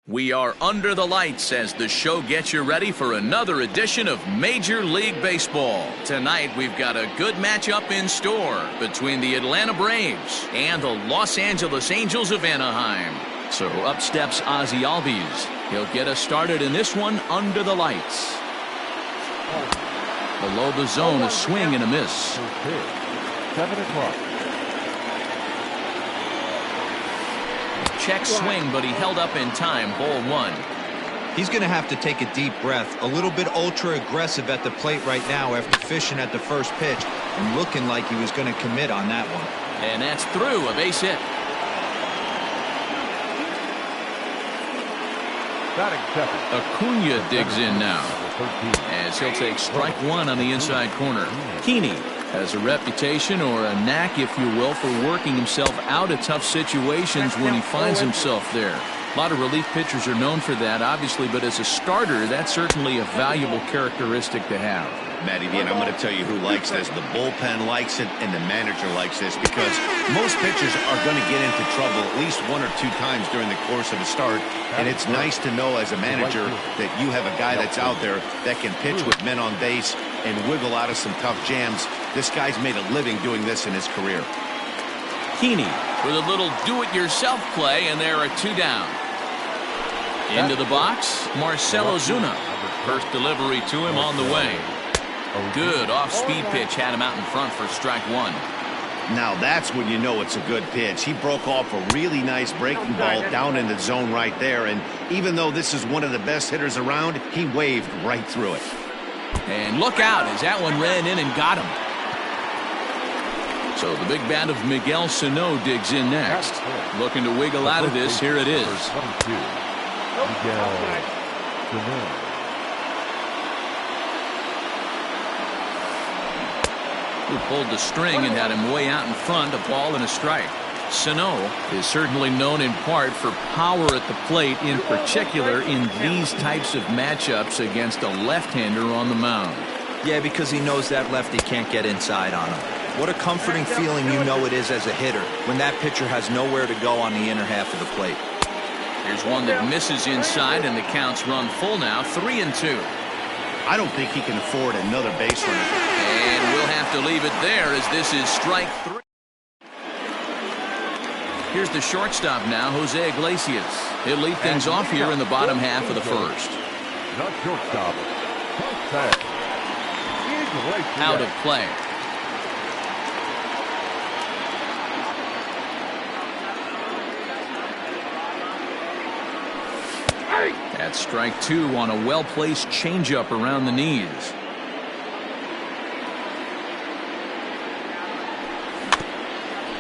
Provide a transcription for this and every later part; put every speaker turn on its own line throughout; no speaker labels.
We are under the lights as the show gets you ready for another edition of Major League Baseball. Tonight, we've got a good matchup in store between the Atlanta Braves and the Los Angeles Angels of Anaheim. So up steps Ozzie Albies. He'll get us started in this one under the lights. Below the zone, a swing and a miss.
7 o'clock.
Check swing, but he held up in time. Ball one.
He's going to have to take a deep breath. A little bit ultra-aggressive at the plate right now after fishing at the first pitch and looking like he was going to commit on that one.
And that's through, a base hit.
Batting second.
Acuna digs in now as he'll take strike one on the inside corner. Heaney has a reputation, or a knack if you will, for working himself out of tough situations when he finds himself there. A lot of relief pitchers are known for that, obviously, but as a starter, that's certainly a valuable characteristic to have.
Matty V, and I'm going to tell you who likes this. The bullpen likes it, and the manager likes this, because most pitchers are going to get into trouble at least 1 or 2 times during the course of a start, and it's nice to know as a manager that you have a guy that's out there that can pitch with men on base and wiggle out of some tough jams. This guy's made a living doing this in his career.
Heaney with a little do-it-yourself play, and there are 2 down. Into the box, Marcell Ozuna. First delivery to him on the way. Good off-speed pitch had him out in front for strike one.
Now that's when you know it's a good pitch. He broke off a really nice breaking ball down in the zone right there, and even though this is one of the best hitters around, he waved right through it.
And look out as that one ran in and got him. So the big bat of Miguel Sano digs in next. Looking to wiggle out of this. Here it is.
Miguel Sano.
Who pulled the string and had him way out in front, a ball and a strike. Sano is certainly known in part for power at the plate, in particular in these types of matchups against a left-hander on the mound.
Yeah, because he knows that lefty can't get inside on him. What a comforting feeling you know it is as a hitter when that pitcher has nowhere to go on the inner half of the plate.
Here's one that misses inside, and the count's run full now, 3-2.
I don't think he can afford another base runner.
And we'll have to leave it there as this is strike 3. Here's the shortstop now, Jose Iglesias. He'll lead things off here in the bottom half of the first.
Not shortstop.
Out of play. That's strike 2 on a well-placed changeup around the knees.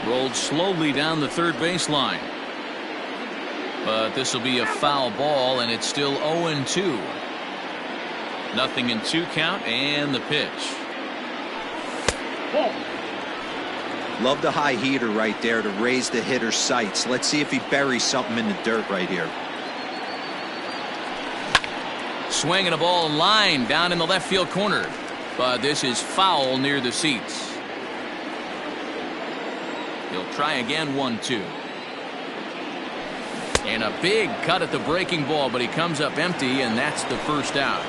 Rolled slowly down the third baseline. But this will be a foul ball, and it's still 0-2. Nothing in 2 count, and the pitch.
Love the high heater right there to raise the hitter's sights. Let's see if he buries something in the dirt right here.
Swinging a ball in line down in the left field corner. But this is foul near the seats. He'll try again, 1-2. And a big cut at the breaking ball, but he comes up empty, and that's the first out.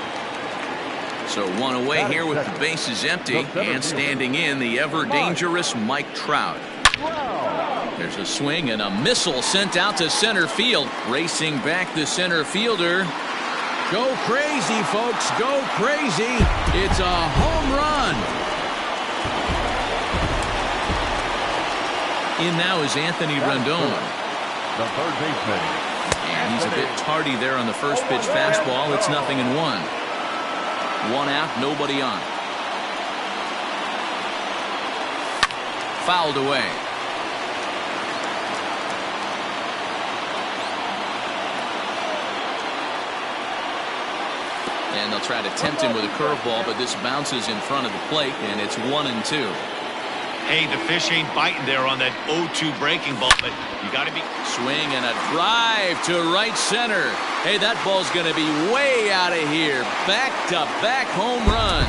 So 1 away here with the bases empty, and standing in the ever-dangerous Mike Trout. There's a swing and a missile sent out to center field. Racing back the center fielder. Go crazy, folks. Go crazy. It's a home run. In now is Anthony Rendon.
The third baseman.
And he's a bit tardy there on the first pitch fastball. It's 0-1. 1 out, nobody on. Fouled away. And they'll try to tempt him with a curveball, but this bounces in front of the plate, and it's 1-2.
Hey, the fish ain't biting there on that 0-2 breaking ball, but you got to be.
Swing and a drive to right center. Hey, that ball's going to be way out of here. Back-to-back home run.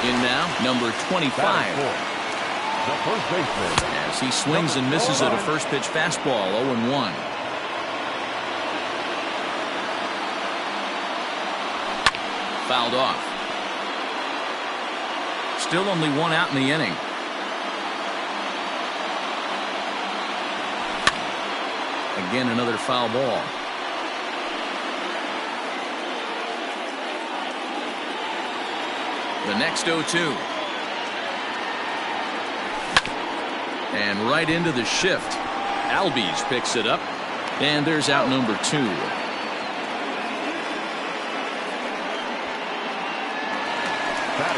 In now, number 25.
The first baseman.
As he swings and misses at a first pitch fastball, 0-1. Fouled off. Still only one out in the inning. Again, another foul ball. The next 0-2. And right into the shift. Albies picks it up. And there's out number 2.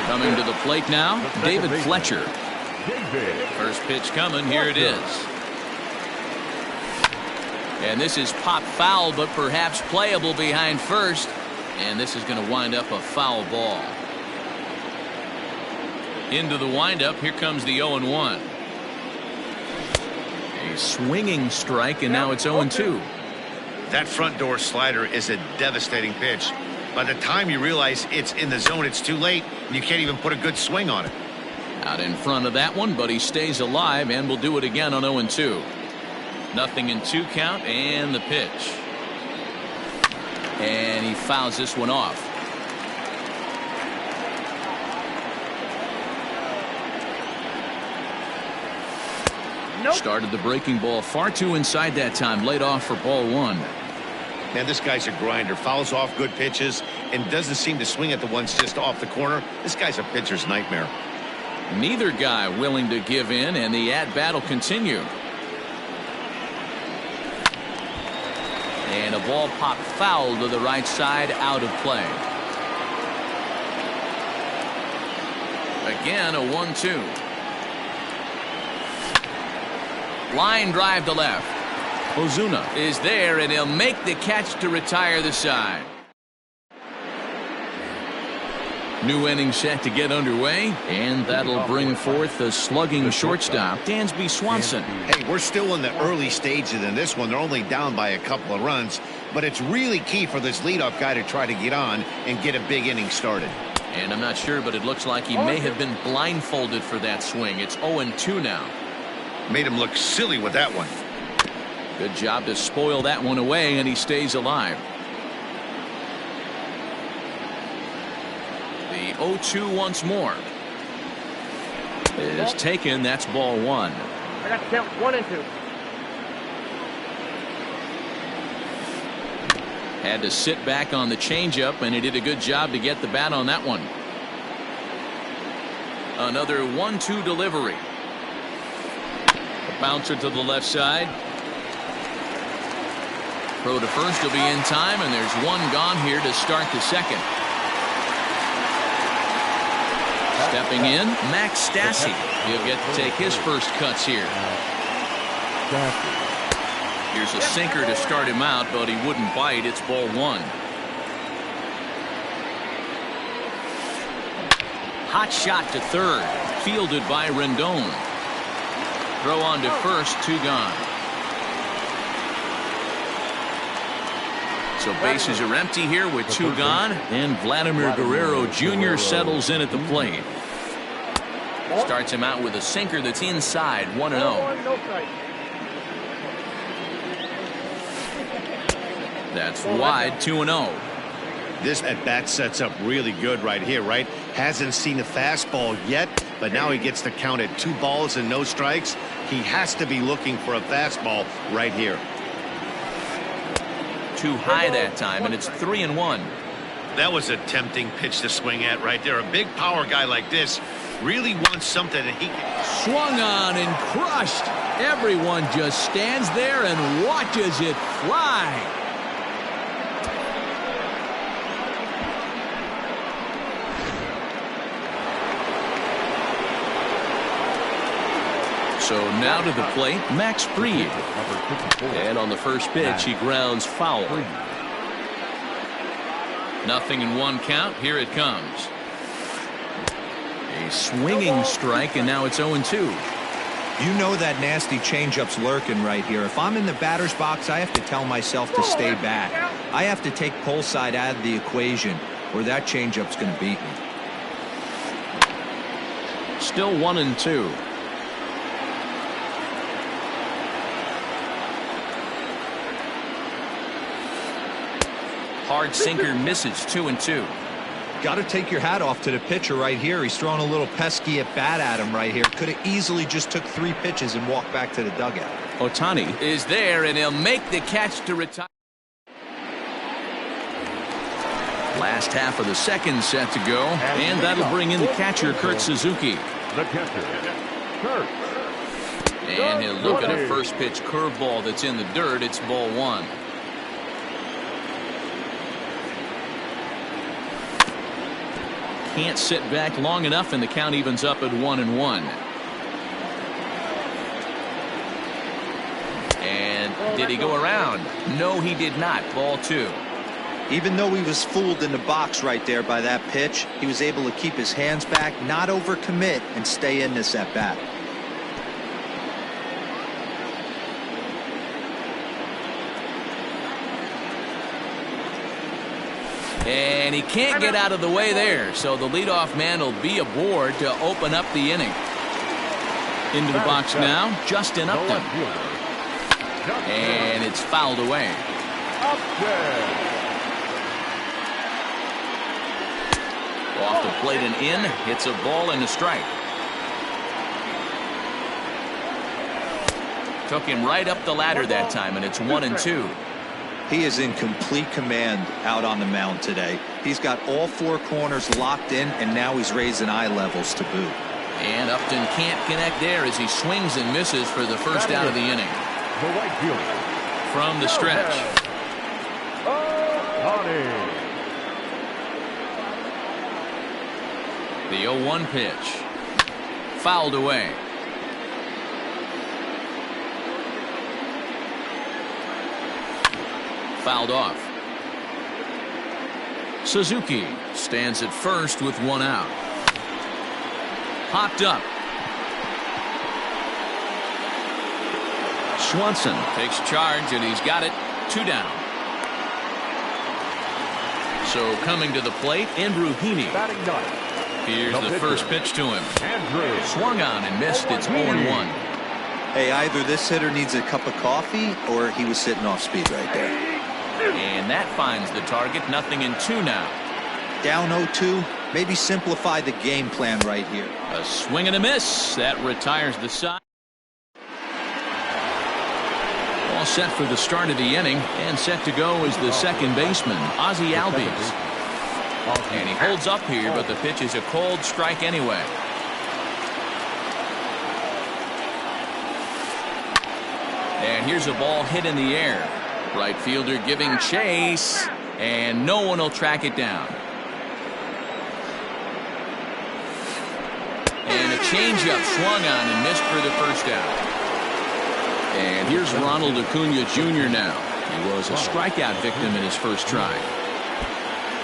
Coming to the plate now, David Fletcher. First pitch coming. Here it is. And this is pop foul, but perhaps playable behind first. And this is going to wind up a foul ball. Into the windup. Here comes the 0-1. A swinging strike, and now it's 0-2.
That front door slider is a devastating pitch. By the time you realize it's in the zone, it's too late, and you can't even put a good swing on it.
Out in front of that one, but he stays alive and will do it again on 0-2. Nothing in 2 count, and the pitch. And he fouls this one off. Nope. Started the breaking ball far too inside that time. Laid off for ball 1.
Man, this guy's a grinder. Fouls off good pitches and doesn't seem to swing at the ones just off the corner. This guy's a pitcher's nightmare.
Neither guy willing to give in, and the at-bat will continue. And a ball popped foul to the right side, out of play. Again, a 1-2. Line drive to left. Ozuna is there, and he'll make the catch to retire the side. New inning set to get underway, and that'll bring forth the slugging shortstop, Dansby Swanson.
Hey, we're still in the early stages in this one. They're only down by a couple of runs, but it's really key for this leadoff guy to try to get on and get a big inning started.
And I'm not sure, but it looks like he may have been blindfolded for that swing. It's 0-2 now.
Made him look silly with that one.
Good job to spoil that one away, and he stays alive. The 0-2 once more. It is taken. That's ball 1.
I got to count 1 and 2.
Had to sit back on the changeup, and he did a good job to get the bat on that one. Another 1-2 delivery. A bouncer to the left side. Throw to first will be in time, and there's one gone here to start the second. Stepping in, Max Stassi. He'll get to take his first cuts here. Here's a sinker to start him out, but he wouldn't bite. It's ball 1. Hot shot to third. Fielded by Rendon. Throw on to first, 2 gone. So bases are empty here with 2 gone, and Vladimir Guerrero Jr. settles in at the plate. Starts him out with a sinker that's inside, 1-0. That's wide, 2-0.
This at-bat sets up really good right here, right? Hasn't seen a fastball yet, but now he gets to count at 2 balls and no strikes. He has to be looking for a fastball right here.
Too high that time, and it's 3-1.
That was a tempting pitch to swing at right there. A big power guy like this really wants something that he can.
Swung on and crushed. Everyone just stands there and watches it fly. So now to the plate, Max Fried. And on the first pitch, he grounds foul. 0-1 count. Here it comes. A swinging strike, and now it's 0-2.
You know that nasty changeup's lurking right here. If I'm in the batter's box, I have to tell myself to stay back. I have to take pull side out of the equation, or that changeup's going to beat me.
Still 1-2. hard sinker misses. 2-2.
Got to take your hat off to the pitcher right here. He's throwing a little pesky at bat at him right here. Could have easily just took 3 pitches and walked back to the dugout.
Ohtani is there, and he'll make the catch to retire. Last half of the second set to go, and that'll bring in the catcher, Kurt Suzuki.
The catcher, Kurt.
And he'll look at a first pitch curveball that's in the dirt. It's ball 1. Can't sit back long enough, and the count evens up at 1-1. And did he go around? No, he did not. Ball 2.
Even though he was fooled in the box right there by that pitch, he was able to keep his hands back, not overcommit, and stay in this at bat.
And he can't get out of the way there, so the leadoff man will be aboard to open up the inning. Into the box now, Justin Upton. And it's fouled away. Off the plate and in, hits a ball and a strike. Took him right up the ladder that time, and it's 1-2.
He is in complete command out on the mound today. He's got all 4 corners locked in, and now he's raising eye levels to boot.
And Upton can't connect there as he swings and misses for the first out of the inning.
The right fielder.
From the stretch. The 0-1 pitch. Fouled away. Fouled off. Suzuki stands at first with 1 out. Hopped up. Swanson takes charge, and he's got it. 2 down. So coming to the plate, Andrew Heaney.
Batting ninth.
Here's the first pitch to him.
Andrew.
Swung on and missed. It's 0-1.
Hey, either this hitter needs a cup of coffee or he was sitting off speed right there.
And that finds the target. 0-2 now.
Down 0-2. Maybe simplify the game plan right here.
A swing and a miss. That retires the side. All set for the start of the inning, and set to go is the second baseman, Ozzie Albies. And he holds up here, but the pitch is a cold strike anyway. And here's a ball hit in the air. Right fielder giving chase, and no one will track it down. And a changeup swung on and missed for the first out. And here's Ronald Acuna Jr. now. He was a strikeout victim in his first try.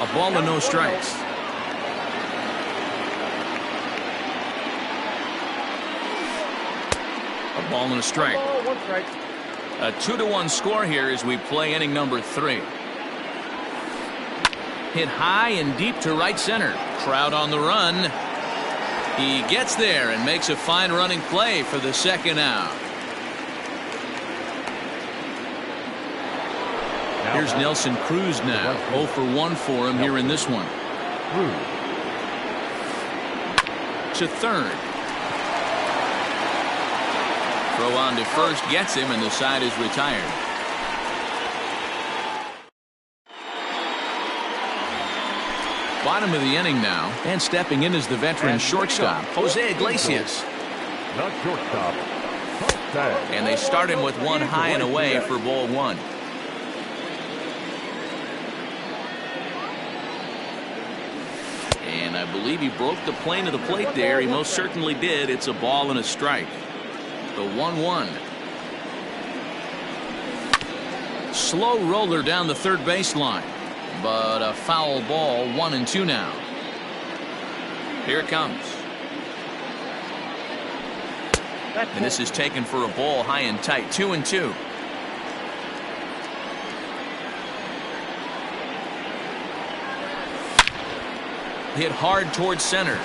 A ball and no strikes. A ball and a strike. A 2-1 score here as we play inning number 3. Hit high and deep to right center. Crowd on the run. He gets there and makes a fine running play for the second out. Here's Nelson Cruz now. 0 for 1 for him here in this one. To third. Throw on to first gets him, and the side is retired. Bottom of the inning now, and stepping in is the veteran shortstop, Jose Iglesias.
Not shortstop.
And they start him with one high and away for ball 1. And I believe he broke the plane of the plate there. He most certainly did. It's a ball and a strike. The 1-1. Slow roller down the third baseline, but a foul ball. 1-2 now. Here it comes. And this is taken for a ball high and tight. 2-2. Hit hard towards center.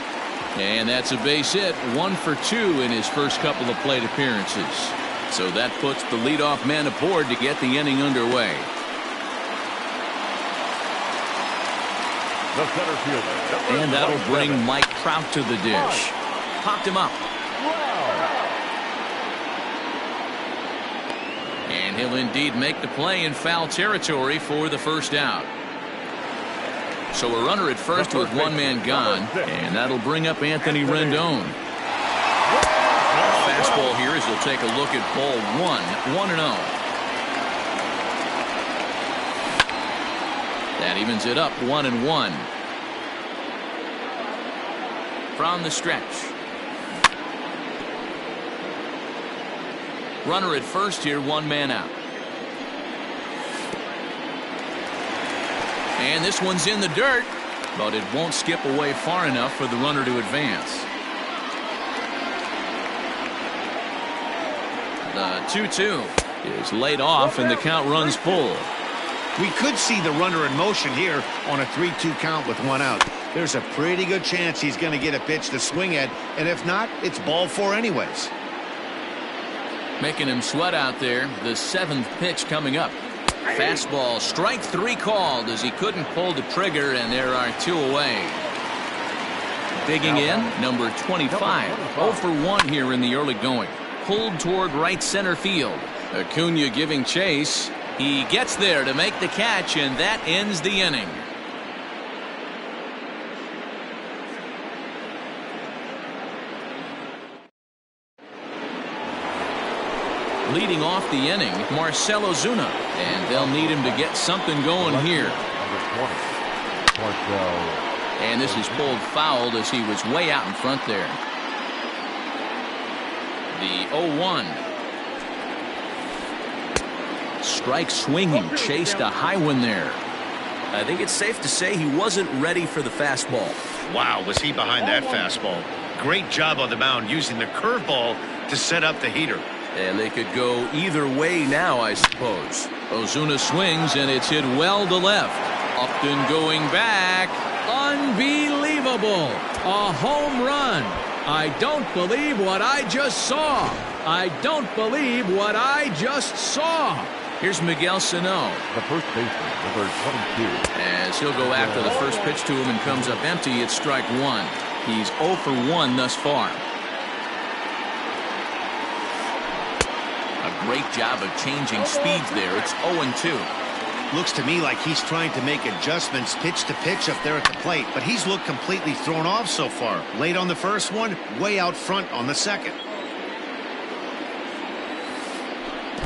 And that's a base hit. 1 for 2 in his first couple of plate appearances. So that puts the leadoff man aboard to get the inning underway.
The center fielder.
And that'll bring Mike Trout to the dish. Popped him up. And he'll indeed make the play in foul territory for the first out. So a runner at first with one man gone, and that'll bring up Anthony Rendon. Fastball here as he'll take a look at ball 1-0. That evens it up 1-1. From the stretch. Runner at first here, one man out. And this one's in the dirt, but it won't skip away far enough for the runner to advance. The 2-2 is laid off, and the count runs full.
We could see the runner in motion here on a 3-2 count with one out. There's a pretty good chance he's going to get a pitch to swing at, and if not, it's ball 4 anyways.
Making him sweat out there. The 7th pitch coming up. Fastball, strike 3 called as he couldn't pull the trigger, and there are 2 away. Digging in, number 25. 0 for 1 here in the early going. Pulled toward right center field. Acuna giving chase. He gets there to make the catch, and that ends the inning. Leading off the inning, Marcell Ozuna, and they'll need him to get something going here. And this is pulled fouled as he was way out in front there. The 0-1. Strike swinging, chased a high one there. I think it's safe to say he wasn't ready for the fastball.
Wow, was he behind that fastball. Great job on the mound using the curveball to set up the heater.
And they could go either way now, I suppose. Ozuna swings, and it's hit well to left. Upton going back. Unbelievable. A home run. I don't believe what I just saw. I don't believe what I just saw. Here's Miguel Sano.
The first baseman, number 22.
As he'll go after the first pitch to him and comes up empty, it's strike 1. He's 0 for 1 thus far. A great job of changing speeds there. It's 0-2.
Looks to me like he's trying to make adjustments pitch to pitch up there at the plate, but he's looked completely thrown off so far. Late on the first one, way out front on the second.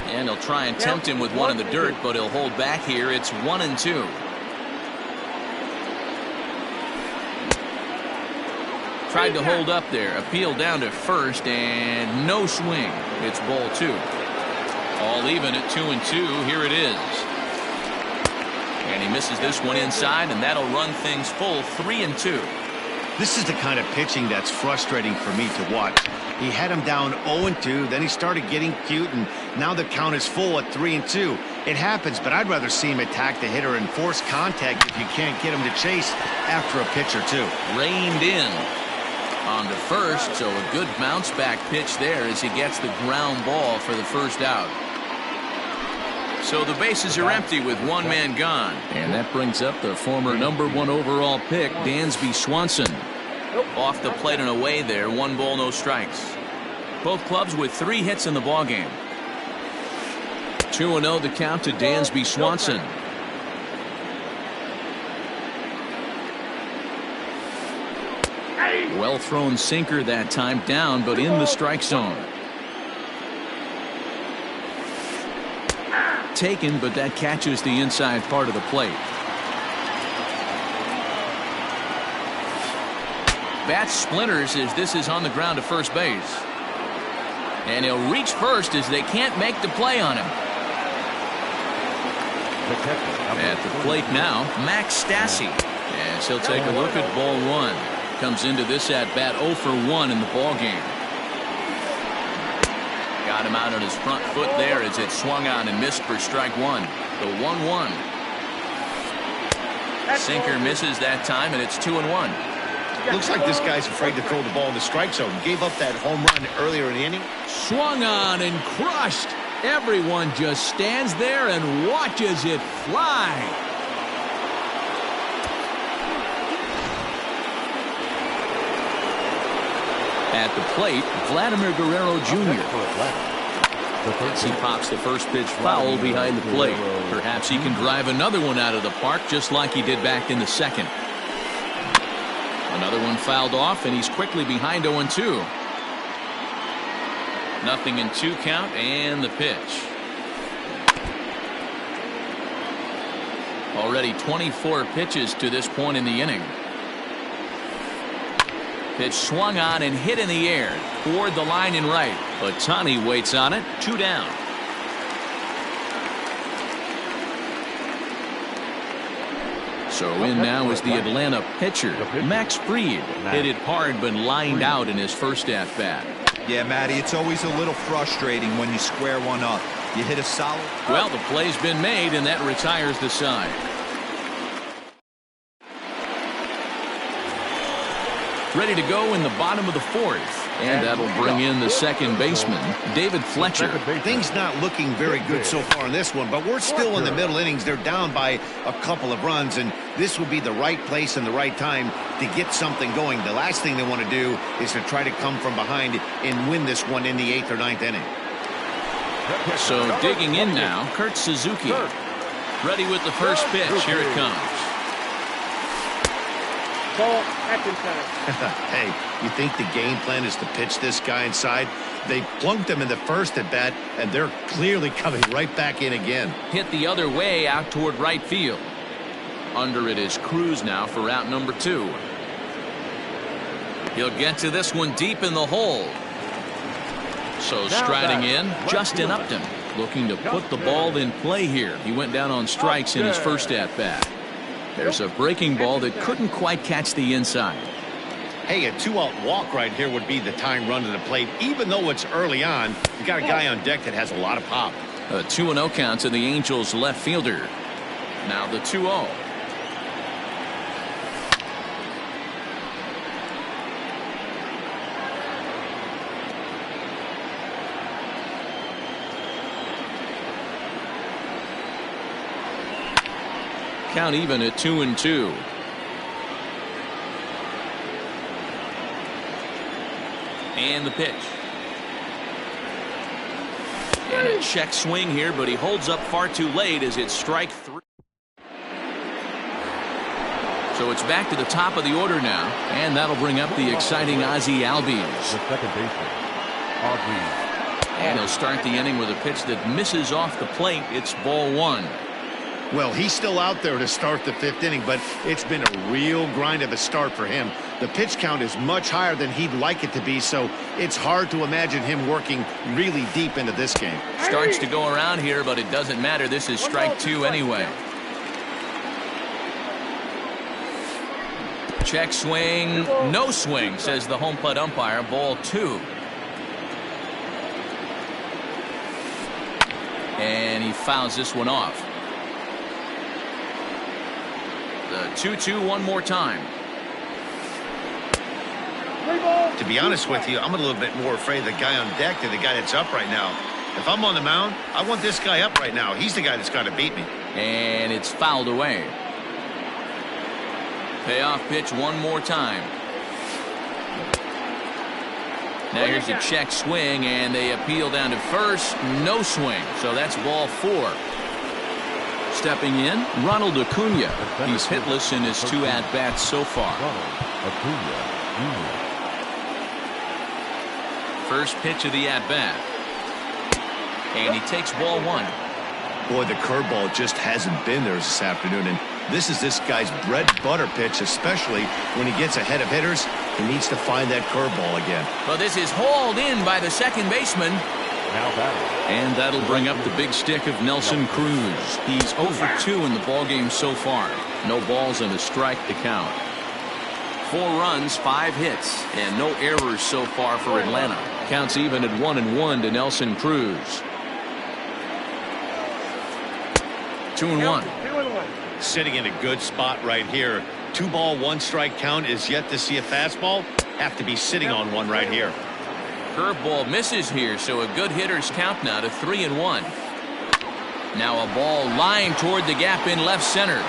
And he'll try and tempt him with one in the dirt, but he'll hold back here. It's 1-2. Tried to hold up there. Appeal down to first, and no swing. It's ball 2. All even at 2-2. Here it is. And he misses this one inside, and that'll run things full 3-2.
This is the kind of pitching that's frustrating for me to watch. He had him down 0-2, then he started getting cute, and now the count is full at 3-2. It happens, but I'd rather see him attack the hitter and force contact if you can't get him to chase after a pitch or two.
Reined in on to first, so a good bounce back pitch there as he gets the ground ball for the first out. So the bases are empty with one man gone. And that brings up the former number 1 overall pick, Dansby Swanson. Off the plate and away there, 1 ball, no strikes. Both clubs with 3 hits in the ballgame. 2-0 the count to Dansby Swanson. Well thrown sinker that time, down but in the strike zone. Taken, but that catches the inside part of the plate. Bat splinters as this is on the ground to first base. And he'll reach first as they can't make the play on him. At the plate now, Max Stassi. As he'll take a look at ball 1. Comes into this at bat 0 for 1 in the ball game. Got him out on his front foot there as it swung on and missed for strike 1. The 1-1. Sinker misses that time, and it's 2-1.
Looks like this guy's afraid to throw the ball in the strike zone. Gave up that home run earlier in the inning.
Swung on and crushed. Everyone just stands there and watches it fly. At the plate, Vladimir Guerrero Jr. As he pops the first pitch foul behind the plate. Perhaps he can drive another one out of the park just like he did back in the second. Another one fouled off, and he's quickly behind 0-2. 0-2 count, and the pitch. Already 24 pitches to this point in the inning. Pitch swung on and hit in the air toward the line and right. But Tani waits on it. 2 down. So in now is the Atlanta pitcher, Max Fried. Hit it hard but lined out in his first at-bat.
Yeah, Matty, it's always a little frustrating when you square one up. You hit a solid.
Well, the play's been made, and that retires the side. Ready to go in the bottom of the fourth. And that'll bring in the second baseman, David Fletcher.
Things not looking very good so far in this one, but we're still in the middle innings. They're down by a couple of runs, and this would be the right place and the right time to get something going. The last thing they want to do is to try to come from behind and win this one in the 8th or 9th inning.
So digging in now, Kurt Suzuki. Ready with the first pitch. Here it comes.
Ball, action time.
Hey, you think the game plan is to pitch this guy inside? They plunked him in the first at bat, and they're clearly coming right back in again.
Hit the other way out toward right field. Under it is Cruz now for out number 2. He'll get to this one deep in the hole. So striding in, Justin Upton, looking to put the ball in play here. He went down on strikes in his first at-bat. There's a breaking ball that couldn't quite catch the inside.
Hey, a 2-out walk right here would be the time run to the plate. Even though it's early on, you got a guy on deck that has a lot of pop.
A 2-0 count to the Angels left fielder. Now the 2-0. Count even at 2-2. And the pitch. And a check swing here, but he holds up far too late as it's strike 3. So it's back to the top of the order now, and that'll bring up the exciting Ozzie Albies.
The second baseman, Albies.
And he'll start the inning with a pitch that misses off the plate. It's ball 1.
Well, he's still out there to start the 5th inning, but it's been a real grind of a start for him. The pitch count is much higher than he'd like it to be, so it's hard to imagine him working really deep into this game.
Starts to go around here, but it doesn't matter. This is strike 2 anyway. Check swing, no swing, says the home plate umpire. Ball 2. And he fouls this one off. The 2-2 one more time.
To be honest with you, I'm a little bit more afraid of the guy on deck than the guy that's up right now. If I'm on the mound, I want this guy up right now. He's the guy that's got to beat me.
And it's fouled away. Payoff pitch one more time. Now here's a check swing, and they appeal down to first. No swing, so that's ball 4. Stepping in, Ronald Acuna. He's hitless in his 2 at-bats so far. First pitch of the at-bat. And he takes ball 1.
Boy, the curveball just hasn't been there this afternoon, and this is this guy's bread and butter pitch, especially when he gets ahead of hitters. He needs to find that curveball again.
Well, this is hauled in by the second baseman. And that'll bring up the big stick of Nelson Cruz. He's 0 for 2 in the ballgame so far. No balls and a strike to count. 4 runs, 5 hits, and no errors so far for Atlanta. Counts even at 1-1 to Nelson Cruz. 2-1.
Sitting in a good spot right here. 2-ball, 1-strike count is yet to see a fastball. Have to be sitting on one right here.
Curveball misses here, so a good hitter's count now to 3-1. Now a ball lined toward the gap in left center.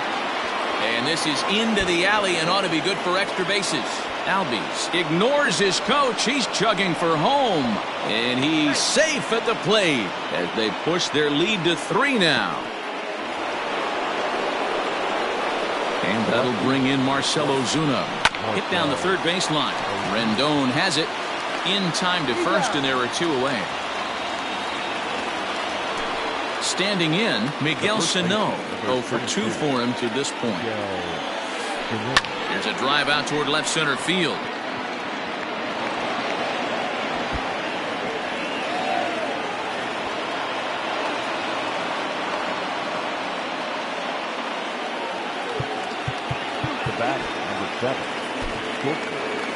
And this is into the alley and ought to be good for extra bases. Albies ignores his coach. He's chugging for home. And he's safe at the plate as they push their lead to 3 now. And that'll bring in Marcell Ozuna. Hit down the third baseline. Rendon has it. In time to first, and there are 2 away. Standing in, Miguel Sano. 0 for 2 for him to this point. There's a drive out toward left center field.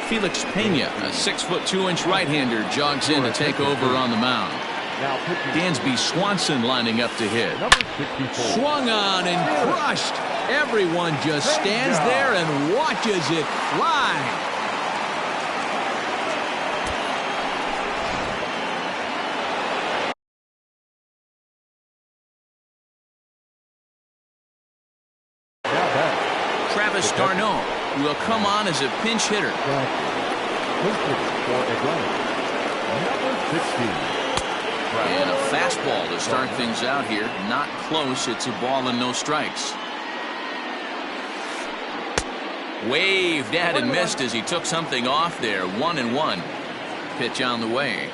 Felix Pena, a 6'2" right-hander, jogs in to take over on the mound. Dansby Swanson lining up to hit. Swung on and crushed. Everyone just stands there and watches it fly. Travis d'Arnaud will come on as a pinch hitter. And a fastball to start things out here. Not close. It's a ball and no strikes. Waved at and missed as he took something off there. 1-1. Pitch on the way.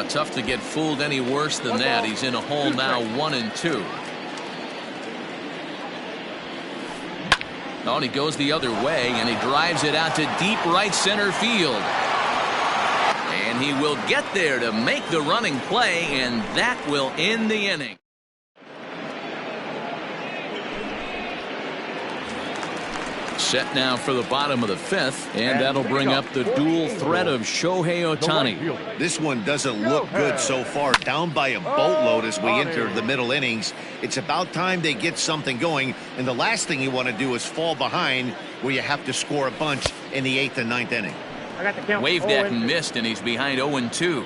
Tough to get fooled any worse than that. He's in a hole now. 1-2. Oh, and he goes the other way, and he drives it out to deep right center field. And he will get there to make the running play, and that will end the inning. Set now for the bottom of the 5th, and that'll bring up the dual threat of Shohei Ohtani.
This one doesn't look good so far. Down by a boatload as we enter the middle innings. It's about time they get something going, and the last thing you want to do is fall behind where you have to score a bunch in the 8th and 9th inning.
Waved at and missed, and he's behind 0-2.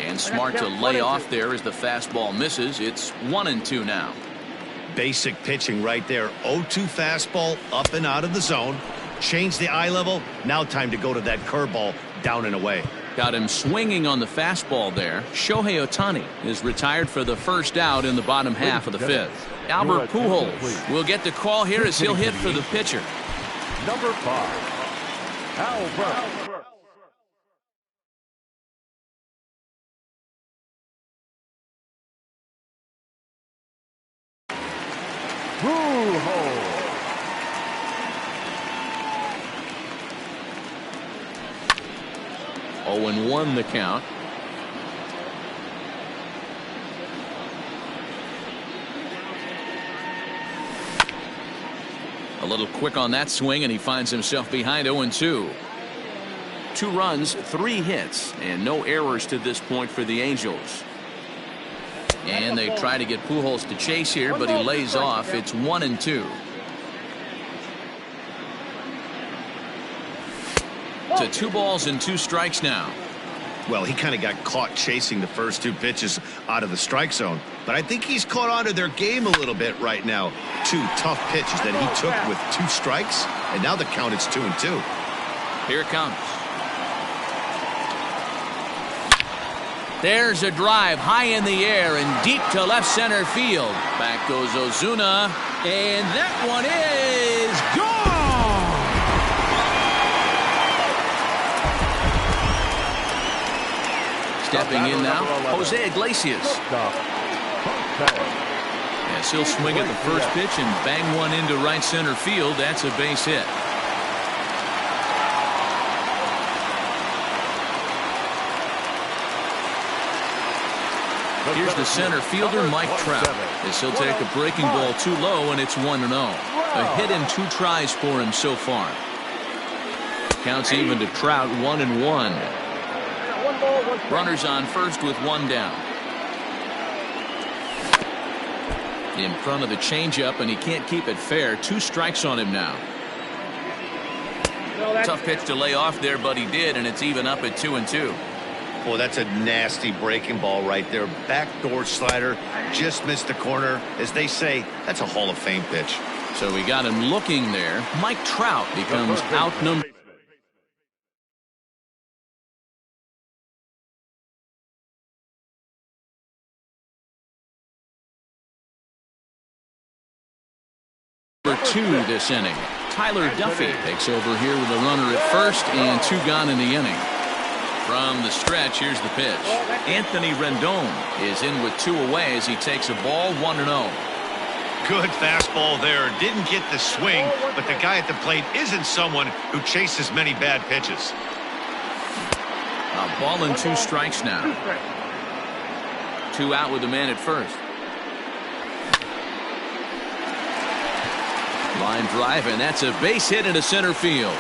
And smart to lay off there as the fastball misses. It's 1-2 now.
Basic pitching right there. 0-2 fastball up and out of the zone. Change the eye level. Now time to go to that curveball down and away.
Got him swinging on the fastball there. Shohei Ohtani is retired for the first out in the bottom half of the 5th. Albert Pujols will get the call here as he'll hit for the pitcher.
Number 5, Albert. Pujols.
0-1 the count. A little quick on that swing, and he finds himself behind 0-2. 2 runs, 3 hits, and no errors to this point for the Angels. And they try to get Pujols to chase here, but he lays off. It's 1-2. To 2 balls and 2 strikes now.
Well, he kind of got caught chasing the first 2 pitches out of the strike zone. But I think he's caught on to their game a little bit right now. 2 tough pitches that he took with 2 strikes, and now the count is 2-2.
Here it comes. There's a drive high in the air and deep to left center field. Back goes Ozuna, and that one is gone. Stepping in now, Jose Iglesias. Yes, he'll swing at the first pitch and bang one into right center field. That's a base hit. Here's the center fielder, Mike Trout, as he'll take a breaking ball too low, and it's 1-0. A hit in 2 tries for him so far. Counts even to Trout, 1-1. Runners on first with 1 down. In front of the changeup, and he can't keep it fair. 2 strikes on him now. Tough pitch to lay off there, but he did, and it's even up at 2-2.
Boy, that's a nasty breaking ball right there. Backdoor slider, just missed the corner. As they say, that's a Hall of Fame pitch.
So we got him looking there. Mike Trout becomes outnumbered. Number 2 this inning. Tyler Duffy takes over here with a runner at first and 2 gone in the inning. From the stretch, here's the pitch. Anthony Rendon is in with 2 away as he takes a ball 1-0.
Good fastball there. Didn't get the swing, but the guy at the plate isn't someone who chases many bad pitches.
A ball and 2 strikes now. 2 out with the man at first. Line drive, and that's a base hit into center field.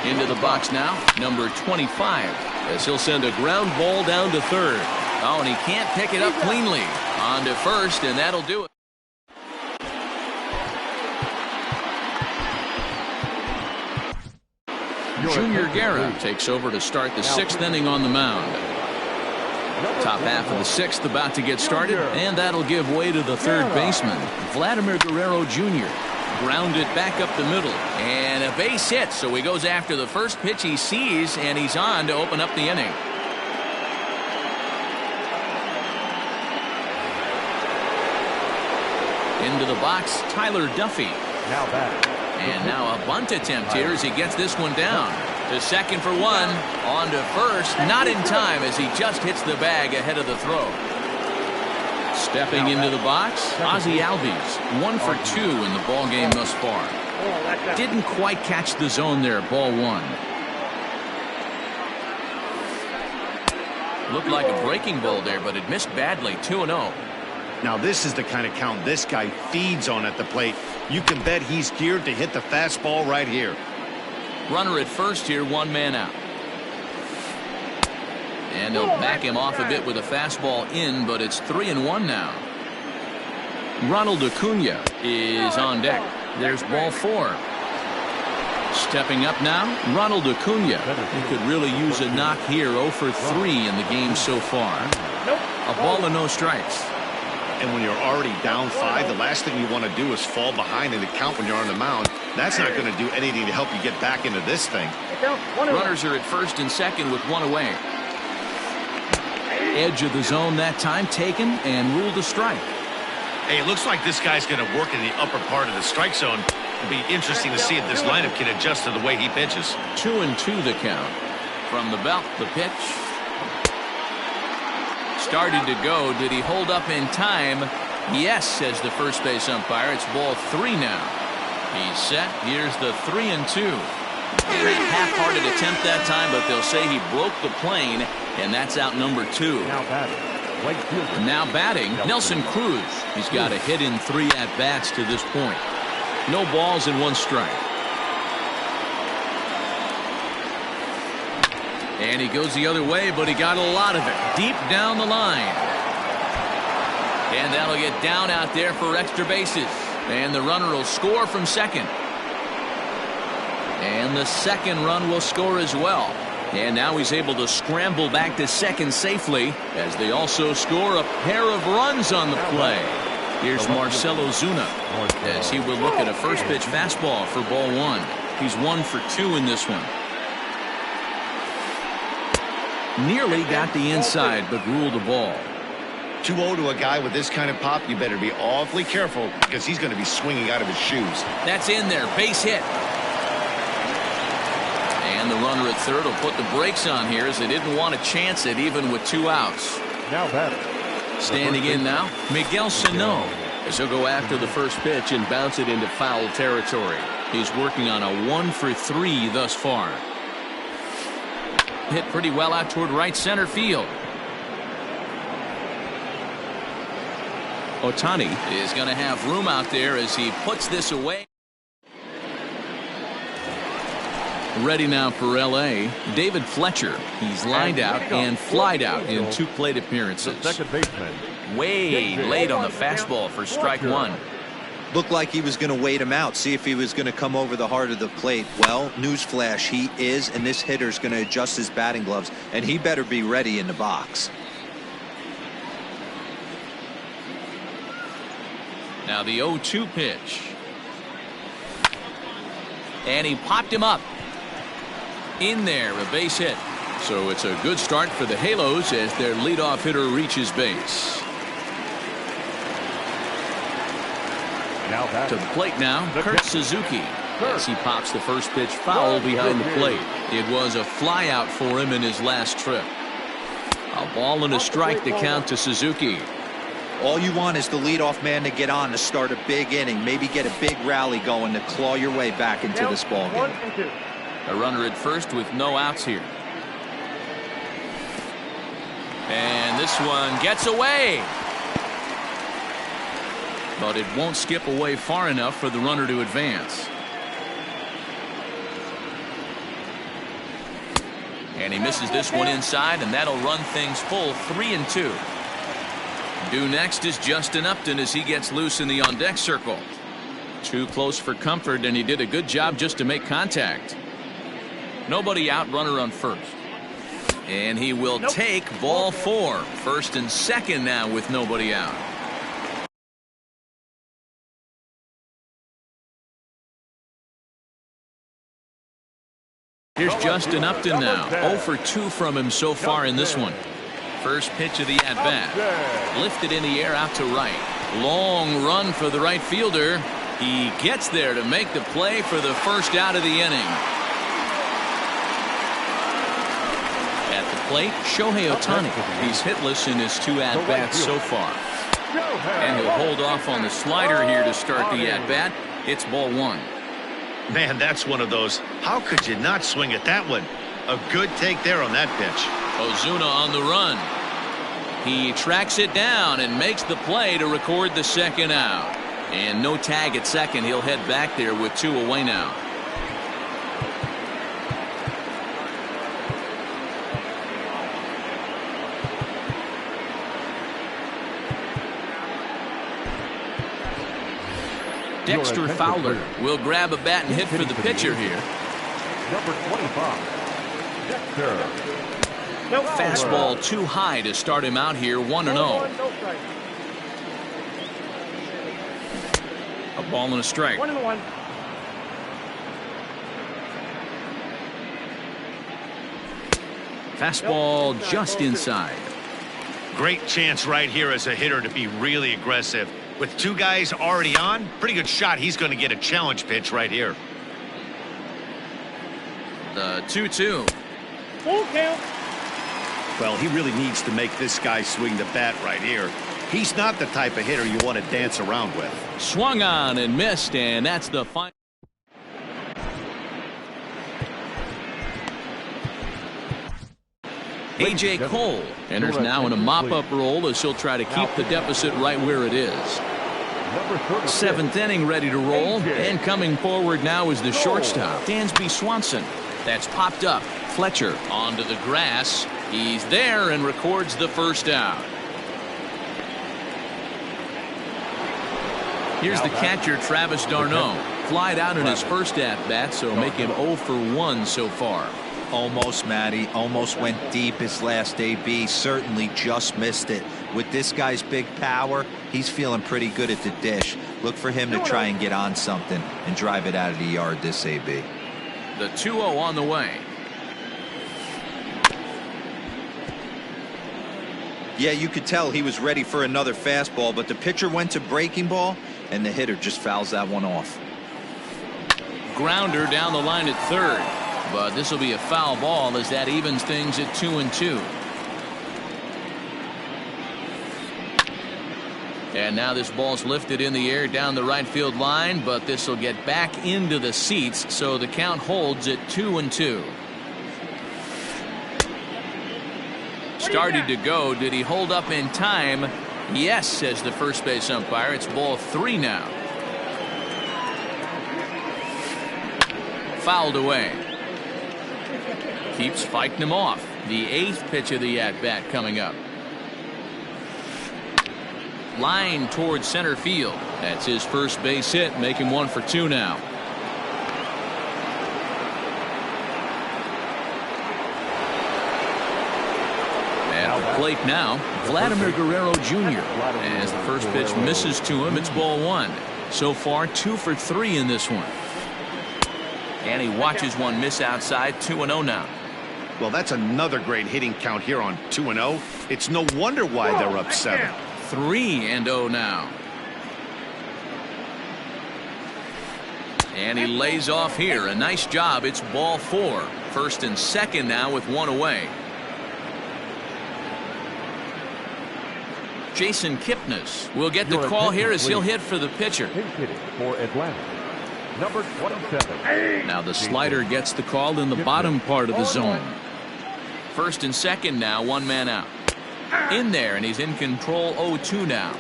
Into the box now, number 25, as he'll send a ground ball down to third. Oh, and he can't pick it up cleanly. On to first, and that'll do it. Junior Guerra takes over to start the 6th inning on the mound. Top half of the 6th about to get started, and that'll give way to the third baseman, Vladimir Guerrero Jr. Grounded back up the middle, and a base hit, so he goes after the first pitch he sees, and he's on to open up the inning. Into the box, Tyler Duffy.
Now back.
And now a bunt attempt here as he gets this one down. To second for 1, on to first, not in time as he just hits the bag ahead of the throw. Stepping into the box, Ozzie Albies, 1 for 2 in the ball game thus far. Didn't quite catch the zone there, ball 1. Looked like a breaking ball there, but it missed badly, 2-0.
Now this is the kind of count this guy feeds on at the plate. You can bet he's geared to hit the fastball right here.
Runner at first here, 1 man out. And they'll back him off a bit with a fastball in, but it's 3-1 now. Ronald Acuna is on deck. There's ball 4. Stepping up now, Ronald Acuna. He could really use a knock here, 0 for 3 in the game so far. A ball and no strikes.
And when you're already down 5, the last thing you want to do is fall behind in the count when you're on the mound. That's not going to do anything to help you get back into this thing.
Runners are at first and second with 1 away. Edge of the zone that time taken and ruled a strike.
Hey, it looks like this guy's going to work in the upper part of the strike zone. It'll be interesting to see if this lineup can adjust to the way he pitches.
2-2 the count. From the belt, the pitch. Started to go. Did he hold up in time? Yes, says the first base umpire. It's ball 3 now. He's set. Here's the 3-2. Half-hearted attempt that time, but they'll say he broke the plane, and that's out number 2. Now batting, Nelson Cruz. He's got a hit in 3 at-bats to this point. No balls and 1 strike. And he goes the other way, but he got a lot of it deep down the line. And that'll get down out there for extra bases. And the runner will score from second. And the second run will score as well. And now he's able to scramble back to second safely as they also score a pair of runs on the play. Here's Marcell Ozuna as he will look at a first pitch fastball for ball 1. He's 1 for 2 in this one. Nearly got the inside, but ruled a ball.
2-0 to a guy with this kind of pop, you better be awfully careful because he's going to be swinging out of his shoes.
That's in there. Base hit. And the runner at third will put the brakes on here as they didn't want to chance it even with 2 outs.
Now batting.
Standing in now, Miguel Sano as he'll go after the first pitch and bounce it into foul territory. He's working on a 1 for 3 thus far. Hit pretty well out toward right center field. Ohtani is going to have room out there as he puts this away. Ready now for L.A. David Fletcher. He's lined out and flied out in 2 plate appearances.
Second baseman.
Way late on the fastball for strike 1.
Looked like he was going to wait him out, see if he was going to come over the heart of the plate. Well, newsflash, he is, and this hitter's going to adjust his batting gloves, and he better be ready in the box.
Now the 0-2 pitch. And he popped him up. In there, a base hit. So it's a good start for the Halos as their leadoff hitter reaches base.
Now
to the plate now, Kurt Suzuki. As he pops the first pitch foul behind the plate. It was a flyout for him in his last trip. A ball and a strike to count to Suzuki.
All you want is the leadoff man to get on to start a big inning, maybe get a big rally going to claw your way back into this ball game.
A runner at first with no outs here. And this one gets away. But it won't skip away far enough for the runner to advance. And he misses this one inside, and that'll run things full 3-2. Due next is Justin Upton as he gets loose in the on-deck circle. Too close for comfort, and he did a good job just to make contact. Nobody out, runner on first. And he will take ball 4. First and second now with nobody out. Here's Justin Upton now. 0 for 2 from him so far in this one. First pitch of the at-bat. Lifted in the air out to right. Long run for the right fielder. He gets there to make the play for the first out of the inning. At the plate, Shohei Ohtani. He's hitless in his 2 at-bats so far. And he'll hold off on the slider here to start the at-bat. It's ball 1.
Man, that's one of those. How could you not swing at that one? A good take there on that pitch.
Ozuna on the run. He tracks it down and makes the play to record the second out. And no tag at second. He'll head back there with 2 away now. Dexter Fowler will grab a bat and hit for the pitcher here.
Number 25, Dexter.
Fastball too high to start him out here, 1-0. A ball and a strike.
1-1.
Fastball just inside.
Great chance right here as a hitter to be really aggressive. With 2 guys already on, pretty good shot. He's going to get a challenge pitch right here.
The 2-2.
Full count.
Well, he really needs to make this guy swing the bat right here. He's not the type of hitter you want to dance around with.
Swung on and missed, and that's the final. A.J. Cole enters now in a mop-up role as he'll try to keep the deficit right where it is. 7th inning ready to roll, and coming forward now is the shortstop, Dansby Swanson. That's popped up. Fletcher onto the grass. He's there and records the first out. Here's the catcher, Travis d'Arnaud. Flied out in his first at-bat, so make him 0 for 1 so far.
Almost, Matty. Almost went deep his last AB. Certainly just missed it. With this guy's big power, he's feeling pretty good at the dish. Look for him to try and get on something and drive it out of the yard this AB.
The 2-0 on the way.
Yeah, you could tell he was ready for another fastball, but the pitcher went to breaking ball, and the hitter just fouls that one off.
Grounder down the line at third. But this will be a foul ball as that evens things at 2-2. And now this ball's lifted in the air down the right field line, but this will get back into the seats, so the count holds at 2-2. Started to go. Did he hold up in time? Yes, says the first base umpire. It's ball 3 now. Fouled away. Keeps fighting him off. The 8th pitch of the at-bat coming up. line towards center field. That's his first base hit, make him 1 for 2 now. At the plate now, Vladimir Guerrero Jr. As the first pitch misses to him, it's ball 1. So far, 2 for 3 in this one. And he watches one miss outside. 2-0 now.
Well, that's another great hitting count here on 2-0. It's no wonder why they're up 7.
3-0 now. And he lays off here. A nice job. It's ball 4. First and second now with 1 away. Jason Kipnis will get the call here as he'll hit for the pitcher.
For Atlanta, number 27.
Now the slider gets the call in the bottom part of the zone. First and second now, 1 man out. In there, and he's in control. 0-2 now.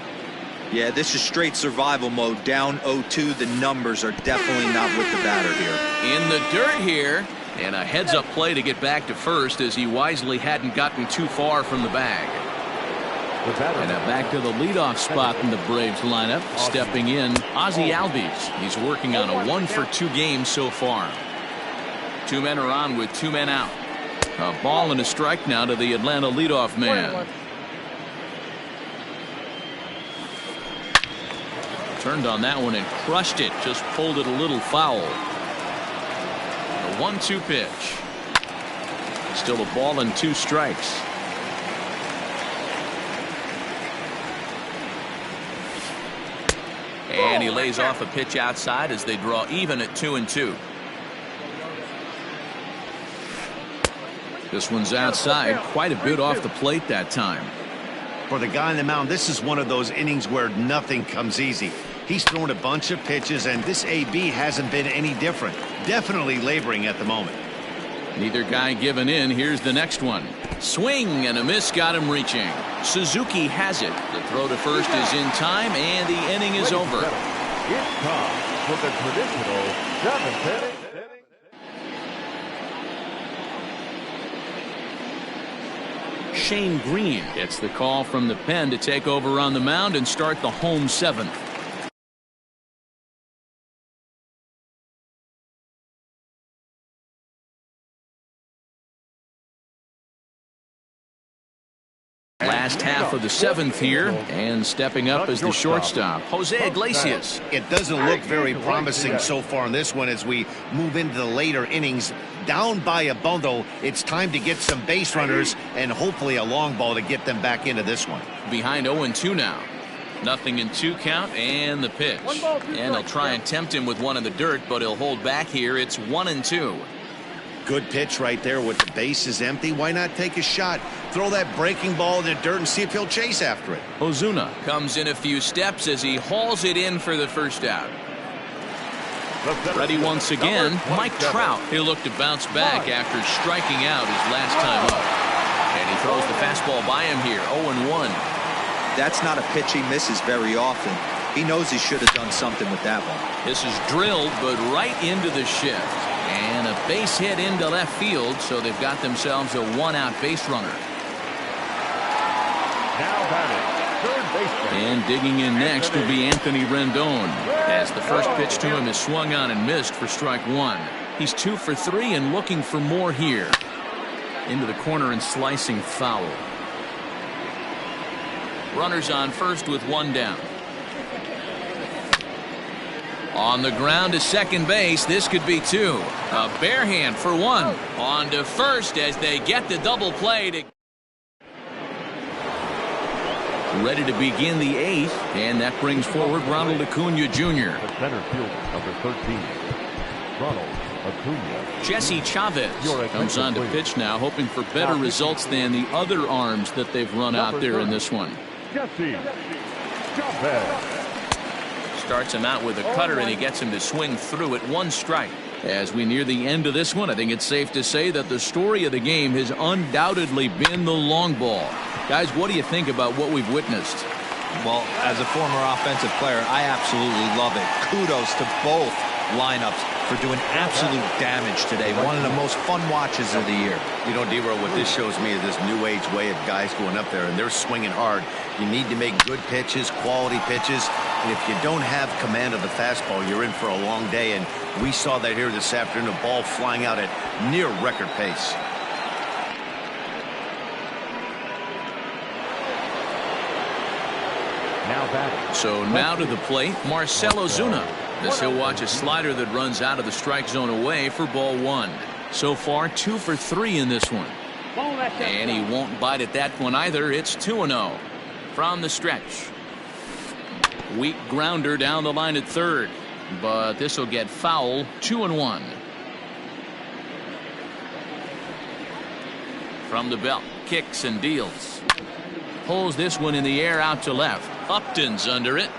Yeah, this is straight survival mode. Down 0-2. The numbers are definitely not with the batter here.
In the dirt here, and a heads-up play to get back to first as he wisely hadn't gotten too far from the bag. And back to the leadoff spot in the Braves lineup. Stepping in, Ozzie Albies. He's working on a 1 for 2 game so far. 2 men are on with 2 men out. A ball and a strike now to the Atlanta leadoff man. Turned on that one and crushed it. Just pulled it a little foul. A 1-2 pitch. Still a ball and 2 strikes. And he lays off a pitch outside as they draw even at 2-2. This one's outside, quite a bit off the plate that time.
For the guy on the mound, this is one of those innings where nothing comes easy. He's thrown a bunch of pitches, and this AB hasn't been any different. Definitely laboring at the moment.
Neither guy giving in. Here's the next one. Swing and a miss got him reaching. Suzuki has it. The throw to first is in time, and the inning is over.
It's time for the traditional 7th inning.
Shane Green gets the call from the pen to take over on the mound and start the home 7th. Last half of the 7th here, and stepping up as the shortstop, Jose Iglesias.
It doesn't look very promising so far in this one as we move into the later innings. Down by a bundle, it's time to get some base runners and hopefully a long ball to get them back into this one.
Behind 0-2 now. Nothing in 2 count, and the pitch. And they'll try and tempt him with one in the dirt, but he'll hold back here. It's 1-2.
Good pitch right there with the bases empty. Why not take a shot? Throw that breaking ball in the dirt and see if he'll chase after it.
Ozuna comes in a few steps as he hauls it in for the first out. Ready once again, Mike Trout. He'll look to bounce back after striking out his last time up. And he throws the fastball by him here, 0-1.
That's not a pitch he misses very often. He knows he should have done something with that one.
This is drilled, but right into the shift. And a base hit into left field, so they've got themselves a 1-out base runner.
Now batting, third baseman.
And digging in next will be Anthony Rendon, as the first pitch to him is swung on and missed for strike 1. He's 2 for 3 and looking for more here. Into the corner and slicing foul. Runners on first with 1 down. On the ground to second base, this could be 2. A bare hand for 1. On to first as they get the double play to... Ready to begin the 8th, and that brings forward Ronald Acuna Jr.
The center fielder, number 13, Ronald Acuna.
Jesse Chavez comes on to pitch now, hoping for better results than the other arms that they've run out there in this one.
Jesse Chavez.
Starts him out with a cutter, and he gets him to swing through it. 1 strike. As we near the end of this one, I think it's safe to say that the story of the game has undoubtedly been the long ball. Guys, what do you think about what we've witnessed?
Well, as a former offensive player, I absolutely love it. Kudos to both lineups for doing absolute damage today. One of the most fun watches of the year.
You know, D-Row, what this shows me is this new age way of guys going up there, and they're swinging hard. You need to make good pitches, quality pitches, and if you don't have command of the fastball, you're in for a long day, and we saw that here this afternoon, a ball flying out at near record pace.
So now to the plate, Marcell Ozuna. This he'll watch a slider that runs out of the strike zone away for ball one. So far 2 for 3 in this one. And he won't bite at that one either. It's 2-0 from the stretch. Weak grounder down the line at third, but this will get foul. 2-1 from the belt. Kicks and deals. Pulls this one in the air out to left. Upton's under it.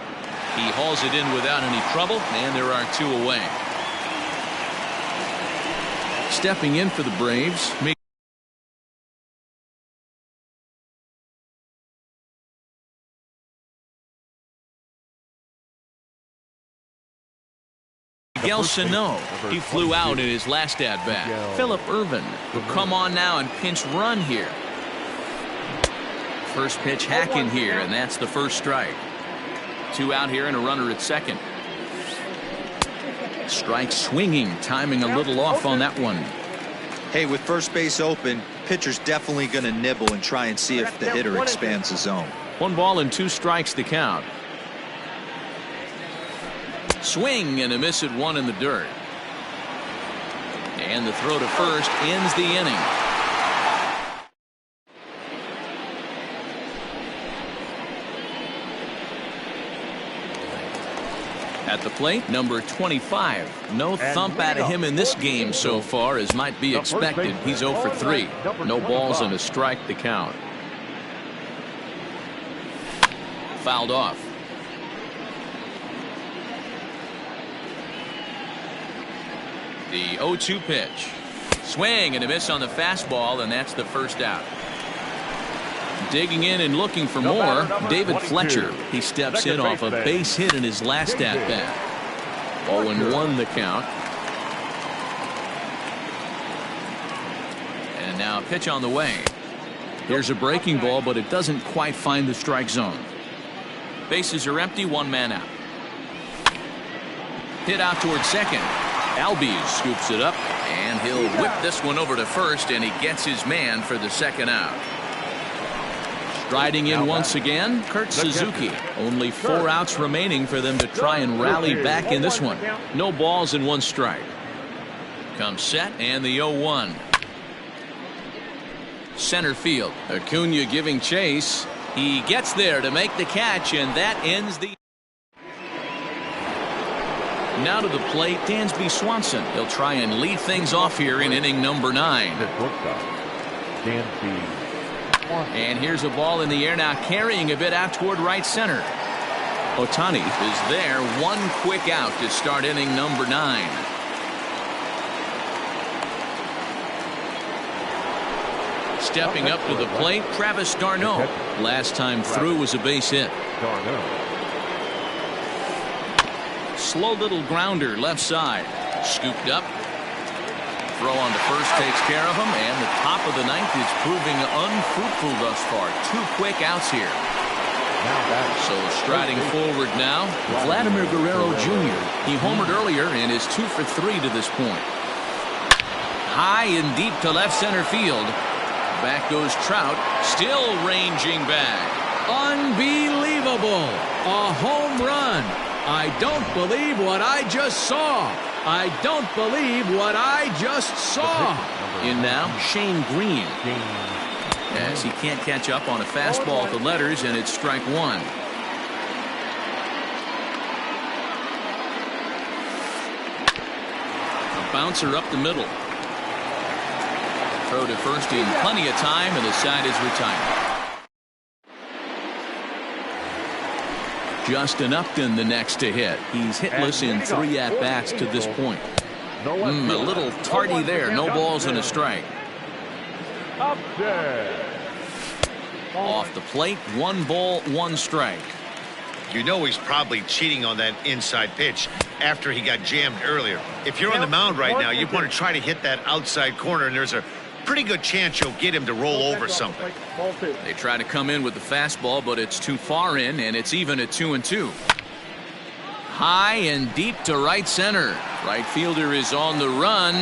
He hauls it in without any trouble, and there are 2 away. Stepping in for the Braves, Miguel Sano. He flew out in his last at-bat. Phillip Ervin will come on now and pinch run here. First pitch hacking here, and that's the first strike. 2 out here and a runner at second. Strike swinging, timing a little off on that one.
Hey, with first base open, pitcher's definitely going to nibble and try and see if the hitter expands the zone.
1 ball and 2 strikes to count. Swing and a miss at 1 in the dirt. And the throw to first ends the inning. At the plate, number 25. No thump out of him in this game so far, as might be expected. He's 0 for 3. No balls and a strike to count. Fouled off. The 0-2 pitch. Swing and a miss on the fastball, and that's the first out. Digging in and looking for more, David Fletcher. He steps in off a base hit in his last at-bat. 0-1 the count. And now a pitch on the way. Here's a breaking ball, but it doesn't quite find the strike zone. Bases are empty, 1 man out. Hit out towards second. Albies scoops it up, and he'll whip this one over to first, and he gets his man for the second out. Striding in once again, Kurt Suzuki. Only 4 outs remaining for them to try and rally back in this one. No balls and 1 strike. Comes set, and the 0-1. Center field. Acuna giving chase. He gets there to make the catch, and that ends the... Now to the plate, Dansby Swanson. He'll try and lead things off here in inning number 9. And here's a ball in the air now, carrying a bit out toward right center. Ohtani is there. 1 quick out to start inning number 9. Stepping up to the plate, Travis d'Arnaud. Last time through was a base hit. Slow little grounder left side. Scooped up. Throw on to first takes care of him, and the top of the 9th is proving unfruitful thus far. 2 quick outs here. So striding forward now, Vladimir Guerrero Jr. He homered earlier and is 2 for 3 to this point. High and deep to left center field. Back goes Trout, still ranging back. Unbelievable! A home run. I don't believe what I just saw. I don't believe what I just saw. In now, Shane Green. As he can't catch up on a fastball at the letters, and it's strike 1. A bouncer up the middle. Throw to first in plenty of time, and the side is retired. Justin Upton the next to hit. He's hitless in 3 at-bats to this point. A little tardy there. No balls and a strike. Off the plate, 1 ball, 1 strike.
You know he's probably cheating on that inside pitch after he got jammed earlier. If you're on the mound right now, you want to try to hit that outside corner, and there's a pretty good chance you'll get him to roll over something.
They try to come in with the fastball, but it's too far in, and it's even at 2-2. High and deep to right center. Right fielder is on the run,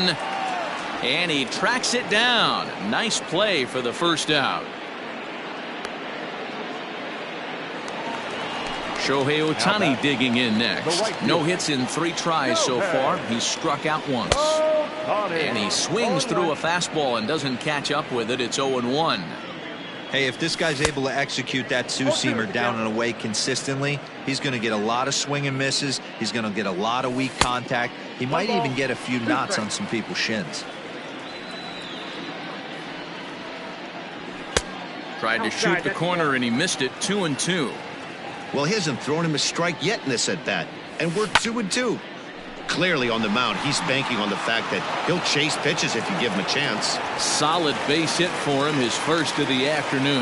and he tracks it down. Nice play for the first out. Shohei Ohtani digging in next. No hits in 3 tries so far. He's struck out once. And he swings through a fastball and doesn't catch up with it. It's 0-1.
Hey, if this guy's able to execute that two-seamer down and away consistently, he's going to get a lot of swing and misses. He's going to get a lot of weak contact. He might even get a few knots on some people's shins.
Tried to shoot the corner and he missed it. 2-2.
Well, he hasn't thrown him a strike yet in this at-bat, and we're 2-2. Clearly on the mound, he's banking on the fact that he'll chase pitches if you give him a chance.
Solid base hit for him, his first of the afternoon.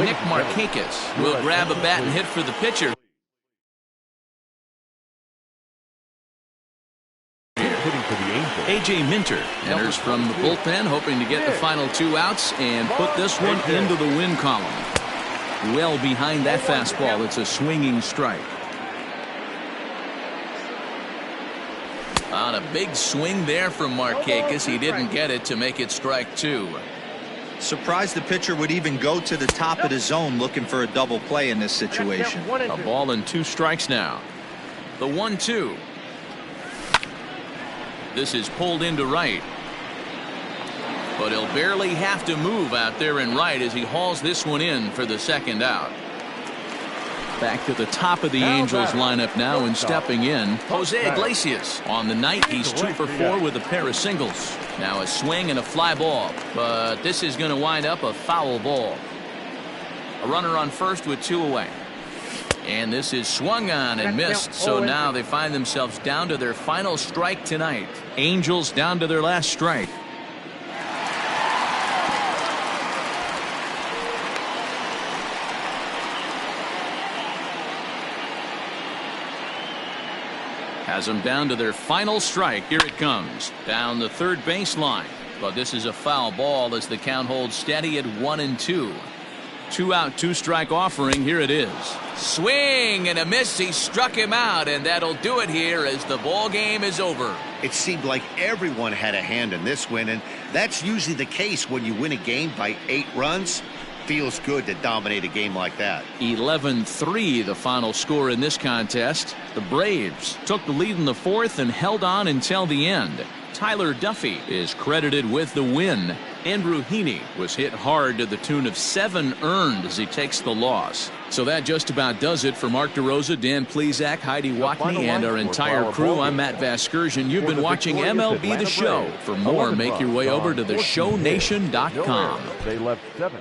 Nick Markakis will grab a bat and hit for the pitcher. A.J. Minter enters from the bullpen, hoping to get the final 2 outs and put this one into the win column. Well behind that fastball. It's a swinging strike. On a big swing there from Markakis. He didn't get it to make it strike 2.
Surprised the pitcher would even go to the top of the zone looking for a double play in this situation.
A ball and 2 strikes now. The 1-2. This is pulled into right. But he'll barely have to move out there in right as he hauls this one in for the second out. Back to the top of the Angels lineup now, and stepping in, Jose Iglesias. On the night, he's 2 for 4 with a pair of singles. Now a swing and a fly ball, but this is going to wind up a foul ball. A runner on first with 2 away. And this is swung on and missed, so now they find themselves down to their final strike tonight. Angels down to their last strike. Has them down to their final strike. Here it comes. Down the third baseline. But this is a foul ball as the count holds steady at 1-2. 2 out, 2 strike offering. Here it is. Swing and a miss. He struck him out, and that'll do it here as the ball game is over.
It seemed like everyone had a hand in this win, and that's usually the case when you win a game by 8 runs. Feels good to dominate a game like that.
11-3 the final score in this contest. The Braves took the lead in the 4th and held on until the end. Tyler Duffy is credited with the win. Andrew Heaney was hit hard to the tune of 7 earned as he takes the loss. So that just about does it for Mark DeRosa, Dan Plesac, Heidi Watney, and our entire crew. I'm Matt Vasgersian. You've been watching MLB The Show. For more, make your way over to theshownation.com.
They left 7.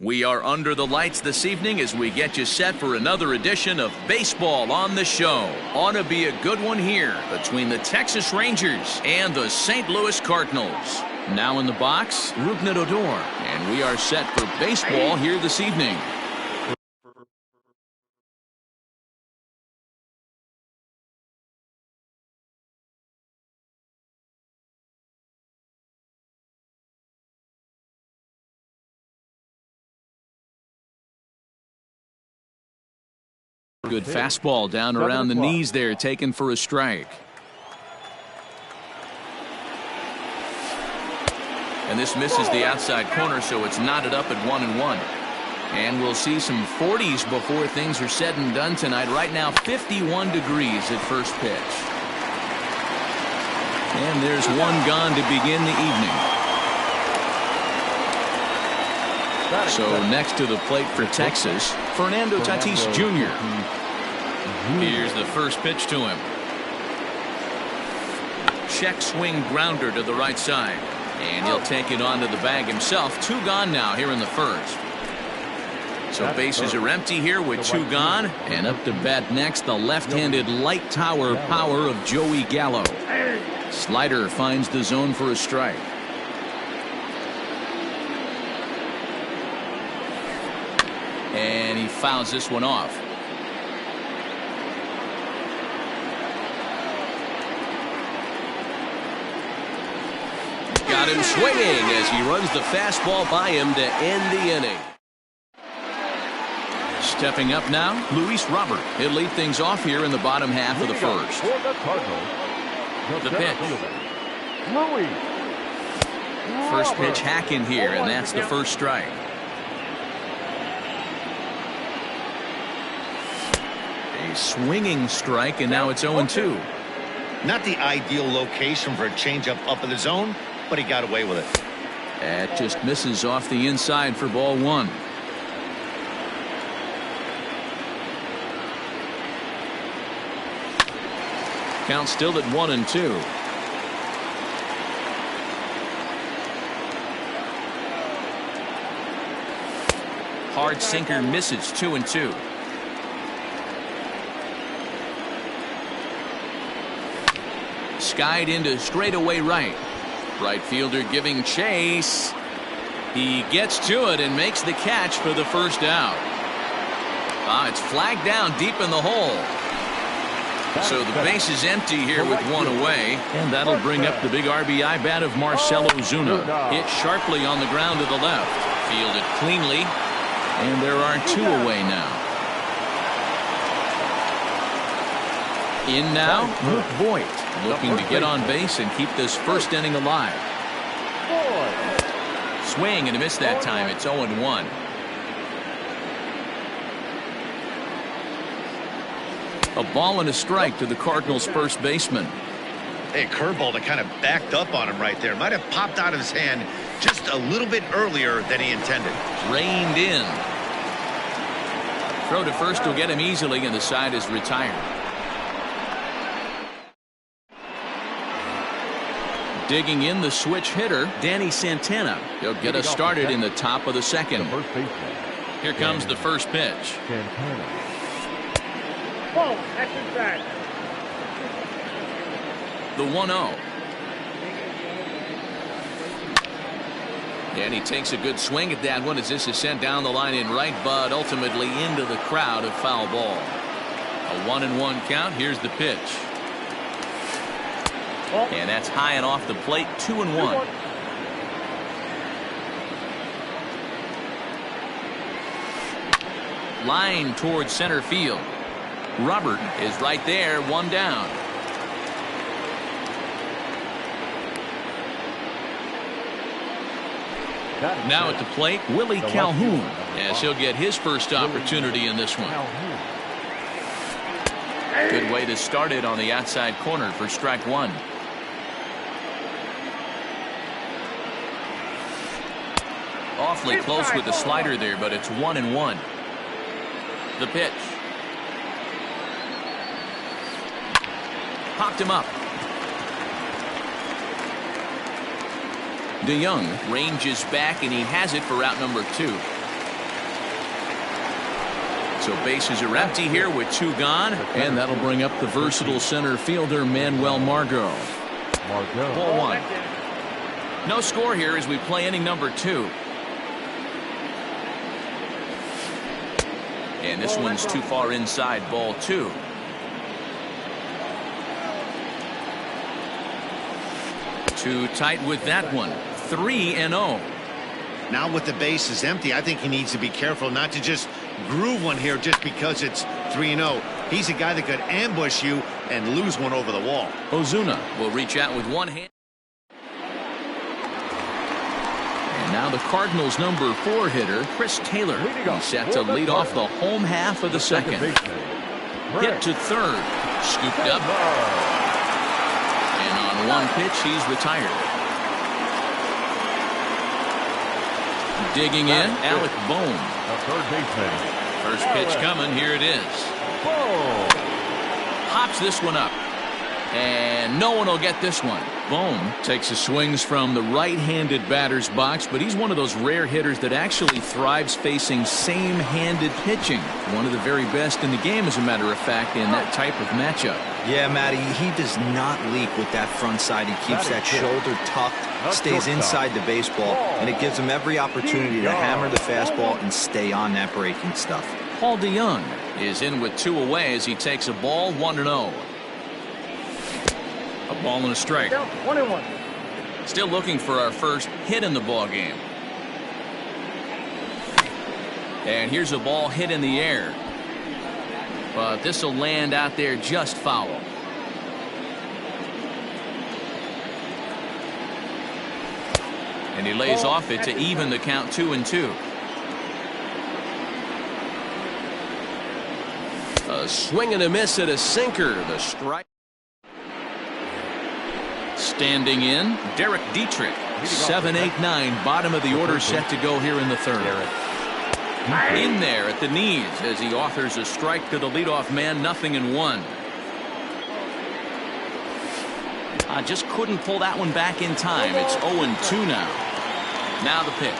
We are under the lights this evening as we get you set for another edition of Baseball on the Show. Ought to be a good one here between the Texas Rangers and the St. Louis Cardinals. Now in the box, Rougned Odor, and we are set for baseball here this evening. Good fastball down around the knees there, taken for a strike. And this misses the outside corner, so it's knotted up at 1-1. And we'll see some 40s before things are said and done tonight. Right now, 51 degrees at first pitch. And there's one gone to begin the evening. So next to the plate for Texas, Fernando Tatis Jr. Here's the first pitch to him. Check swing grounder to the right side. And he'll take it onto the bag himself. 2 gone now here in the first. So bases are empty here with 2 gone. And up to bat next, the left-handed light tower power of Joey Gallo. Slider finds the zone for a strike. And he fouls this one off. Got him swinging as he runs the fastball by him to end the inning. Stepping up now, Luis Robert. He'll lead things off here in the bottom half of the first. The pitch. First pitch hacking here, and that's the first strike. A swinging strike, and now it's 0-2.
Not the ideal location for a changeup up in the zone, but he got away with it.
That just misses off the inside for ball 1. Count still at 1-2. Hard sinker misses. 2-2. Skied into straightaway right. Right fielder giving chase. He gets to it and makes the catch for the first out. It's flagged down deep in the hole. So the base is empty here with 1 away. And that'll bring up the big RBI bat of Marcell Ozuna. Hit sharply on the ground to the left. Fielded cleanly. And there are 2 away now. In now, Luke Voigt, looking to get on base and keep this first inning alive. Swing and a miss that time. It's 0-1. A ball and a strike to the Cardinals' first baseman.
A curveball that kind of backed up on him right there. Might have popped out of his hand just a little bit earlier than he intended.
Reined in. Throw to first will get him easily, and the side is retired. Digging in the switch hitter, Danny Santana. He'll get us started in the top of the second. Here comes the first pitch.
Ball, that's inside.
The 1-0. And he takes a good swing at that one as this is sent down the line in right, but ultimately into the crowd of foul ball. A 1-1 count. Here's the pitch. And that's high and off the plate. 2-1. Line towards center field. Robert is right there, 1 down. Now at the plate, Willie Calhoun, as he'll get his first opportunity in this one. Good way to start it on the outside corner for strike 1. Awfully close with the slider there, but it's 1-1. The pitch. Popped him up. DeYoung ranges back, and he has it for out number 2. So bases are empty here with 2 gone, and that'll bring up the versatile center fielder Manuel Margot. Ball 1. No score here as we play inning number 2. And this one's too far inside, ball 2. Too tight with that one. 3-0.
Now with the bases empty, I think he needs to be careful not to just groove one here just because it's 3-0. He's a guy that could ambush you and lose one over the wall.
Ozuna will reach out with one hand. And now the Cardinals' number 4 hitter, Chris Taylor. He's set to lead off the home half of the second. Hit to third. Scooped up. And on one pitch, he's retired. Digging in, Alec Bohm. First pitch coming. Here it is. Hops this one up. And no one will get this one. Bohm takes his swings from the right-handed batter's box, but he's one of those rare hitters that actually thrives facing same-handed pitching. One of the very best in the game, as a matter of fact, in that type of matchup.
Yeah, Matty, he does not leak with that front side. He keeps that shoulder tucked, stays inside the baseball, and it gives him every opportunity to hammer the fastball and stay on that breaking stuff.
Paul DeYoung is in with 2 away as he takes a ball, 1-0. A ball and a strike.
1-1.
Still looking for our first hit in the ball game. And here's a ball hit in the air. But this will land out there just foul. And he lays off it to even the count 2-2. A swing and a miss at a sinker. The strike. Standing in, Derek Dietrich. 7-8-9, bottom of the order, set to go here in the third. In there at the knees as he offers a strike to the leadoff man. 0-1. I just couldn't pull that one back in time. It's 0-2 now. Now the pitch.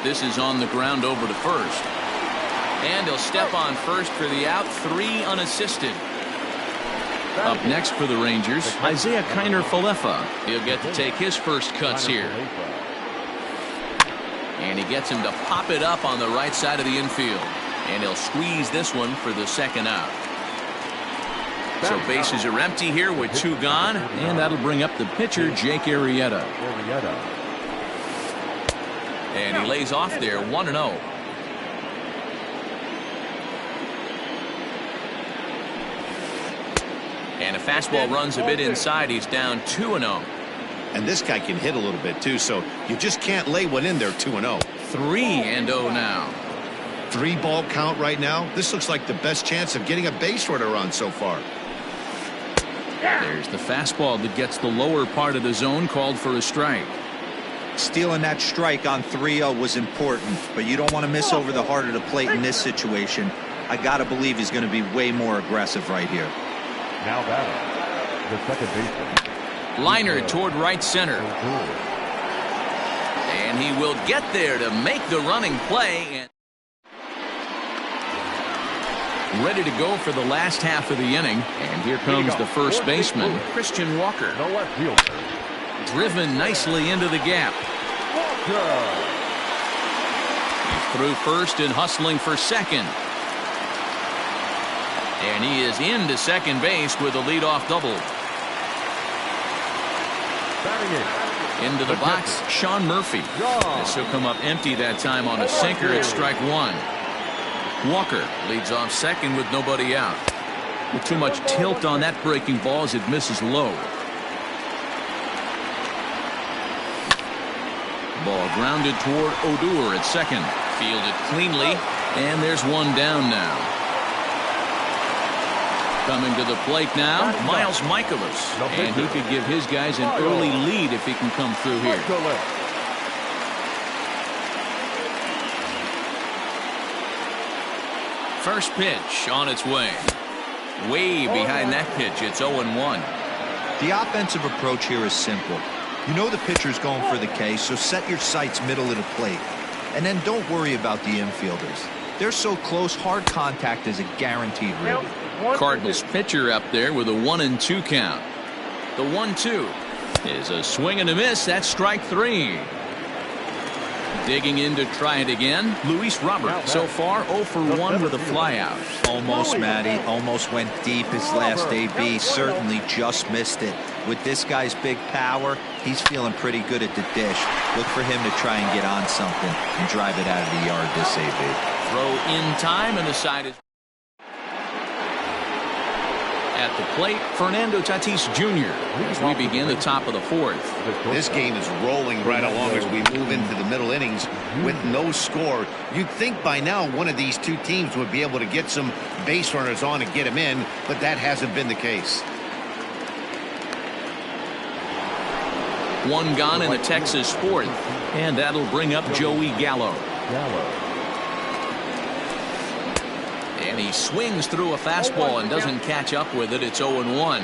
This is on the ground over to first. And he'll step on first for the out. 3 unassisted. Up next for the Rangers, Isaiah Kiner-Falefa. He'll get to take his first cuts here. And he gets him to pop it up on the right side of the infield. And he'll squeeze this one for the second out. So bases are empty here with 2 gone. And that'll bring up the pitcher, Jake Arrieta. And he lays off there, 1-0. And a fastball runs a bit inside. He's down 2-0.
And this guy can hit a little bit too, so you just can't lay one in there 2-0.
3-0 now.
3-ball count right now. This looks like the best chance of getting a base runner on so far.
There's the fastball that gets the lower part of the zone, called for a strike.
Stealing that strike on 3-0 was important, but you don't want to miss over the heart of the plate in this situation. I got to believe he's going to be way more aggressive right here.
Now batting, the second baseman.
Liner toward right center. And he will get there to make the running play. And ready to go for the last half of the inning. And here comes the first baseman, Christian Walker.
The left fielder.
Driven nicely into the gap. He's through first and hustling for second. And he is into second base with a leadoff double. Into the box, Sean Murphy. This will come up empty that time on a sinker at strike 1. Walker leads off second with nobody out. With too much tilt on that breaking ball as it misses low. Ball grounded toward Odor at second. Fielded cleanly, and there's one down now. Coming to the plate now, Miles Michaelis. And he could give his guys an early lead if he can come through here. First pitch on its way. Way behind that pitch. It's 0-1.
The offensive approach here is simple. You know the pitcher's going for the K, so set your sights middle of the plate. And then don't worry about the infielders. They're so close, hard contact is a guaranteed ribby.
Cardinals pitcher up there with a 1-2 count. The 1-2 is a swing and a miss. That's strike 3. Digging in to try it again, Luis Robert. So far 0 for 1 with a flyout.
Almost, Matty. Almost went deep his last AB. Certainly just missed it. With this guy's big power, he's feeling pretty good at the dish. Look for him to try and get on something and drive it out of the yard this AB.
Throw in time, and the side is at the plate, Fernando Tatis Jr. as we begin the top of the 4th.
This game is rolling right along as we move into the middle innings with no score. You'd think by now one of these two teams would be able to get some base runners on and get them in, but that hasn't been the case.
One gone in the Texas 4th, and that'll bring up Joey Gallo. And he swings through a fastball and doesn't catch up with it. It's 0-1.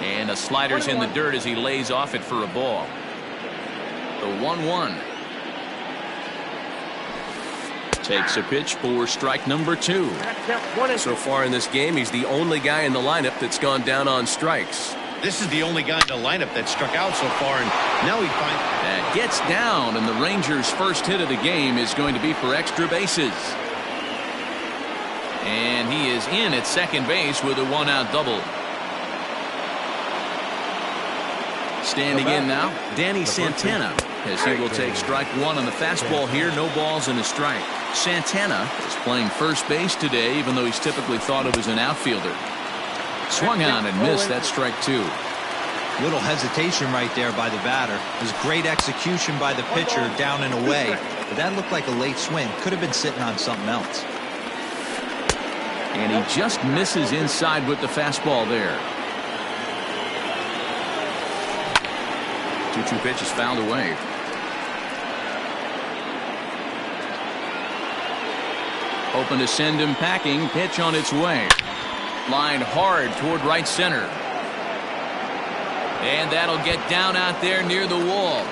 And a slider's in the dirt as he lays off it for a ball. The 1-1. Takes a pitch for strike number 2.
So far in this game, he's the only guy in the lineup that's gone down on strikes.
This is the only guy in the lineup that struck out so far, and now he finds
that gets down, and the Rangers' first hit of the game is going to be for extra bases. And he is in at second base with a 1-out double. Standing in now, Danny Santana, as he will take strike 1 on the fastball here. No balls and a strike. Santana is playing first base today, even though he's typically thought of as an outfielder. Swung on and missed. That's strike 2.
Little hesitation right there by the batter. It was great execution by the pitcher down and away, but that looked like a late swing. Could have been sitting on something else.
And he just misses inside with the fastball there. 2-2 pitch is fouled away. Open to send him packing. Pitch on its way. Lined hard toward right center. And that'll get down out there near the wall.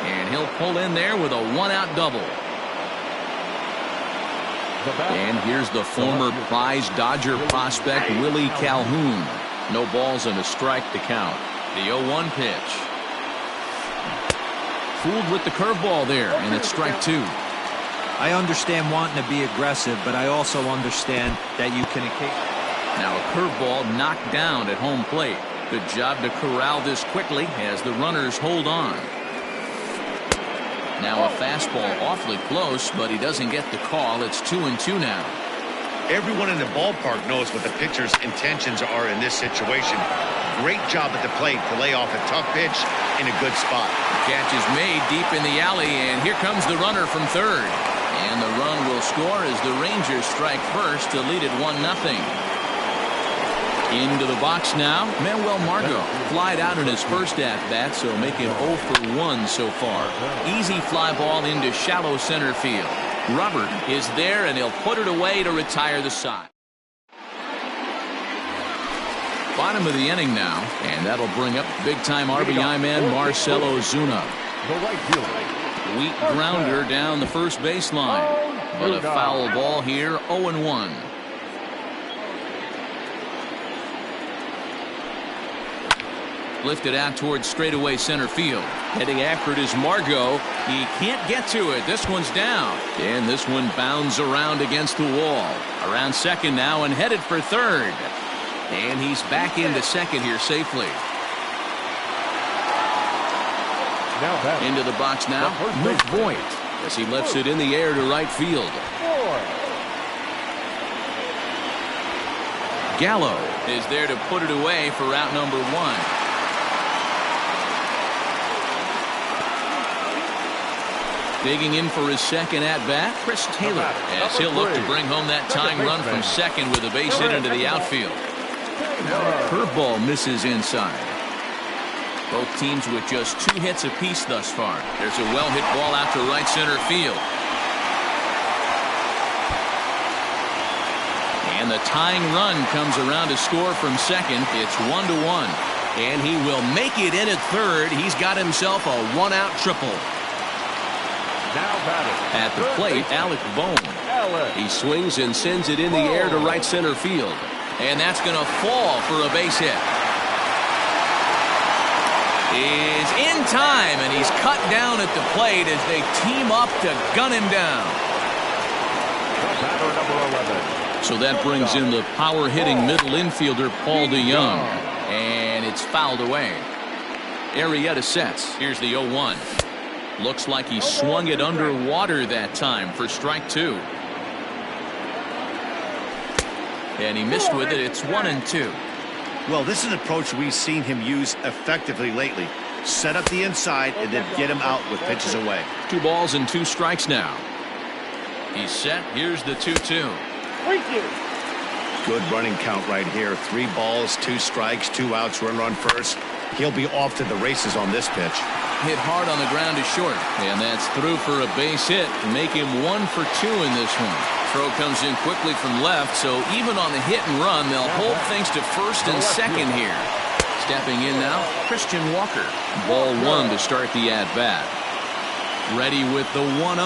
And he'll pull in there with a 1-out double. And here's the former prize Dodger prospect Willie Calhoun. No balls and a strike to count. The 0-1 pitch. Fooled with the curveball there, and it's strike 2.
I understand wanting to be aggressive, but I also understand that you can occasionally.
Now a curveball knocked down at home plate. Good job to corral this quickly as the runners hold on. Now a fastball awfully close, but he doesn't get the call. It's 2-2 now.
everyone in the ballpark knows what the pitcher's intentions are in this situation. Great job at the plate to lay off a tough pitch in a good spot.
The catch is made deep in the alley, and here comes the runner from third. And the run will score as the Rangers strike first to lead it 1-0. Into the box now, Manuel Margot flied out in his first at-bat, so make him 0 for 1 so far. Easy fly ball into shallow center field. Robert is there, and he'll put it away to retire the side. Bottom of the inning now, and that'll bring up big-time RBI man Marcell Ozuna. Weak grounder down the first baseline, but a foul ball here, 0-1. Lifted out towards straightaway center field. Heading after it is Margot. He can't get to it. This one's down. And this one bounds around against the wall. Around second now and headed for third. And he's back into second here safely. Into the box now, Luke Voigt, as he lifts it in the air to right field. Gallo is there to put it away for out number 1. Digging in for his second at-bat, Chris Taylor, as he'll look to bring home that tying run from second with a base hit into the outfield. Now a curveball misses inside. Both teams with just 2 hits apiece thus far. There's a well-hit ball out to right center field. And the tying run comes around to score from second. It's 1-1. And he will make it in at third. He's got himself a one-out triple. At the plate, Alec Bohm. He swings and sends it in the air to right center field. And that's going to fall for a base hit. Is in time, and he's cut down at the plate as they team up to gun him down. So that brings in the power-hitting middle infielder, Paul DeYoung. And it's fouled away. Arrieta sets. Here's the 0-1. Looks like he swung it underwater that time for strike two. And he missed with it. It's 1-2.
Well, this is an approach we've seen him use effectively lately. Set up the inside and then get him out with pitches away.
2 balls and 2 strikes now. He's set. Here's the 2-2.
Good running count right here. 3 balls, 2 strikes, 2 outs, runner on first. He'll be off to the races on this pitch.
Hit hard on the ground to short. And that's through for a base hit to make him 1 for 2 in this one. Throw comes in quickly from left, so even on the hit and run, they'll hold things to first and second here. Stepping in now, Christian Walker. Ball 1 to start the at-bat. Ready with the 1-0.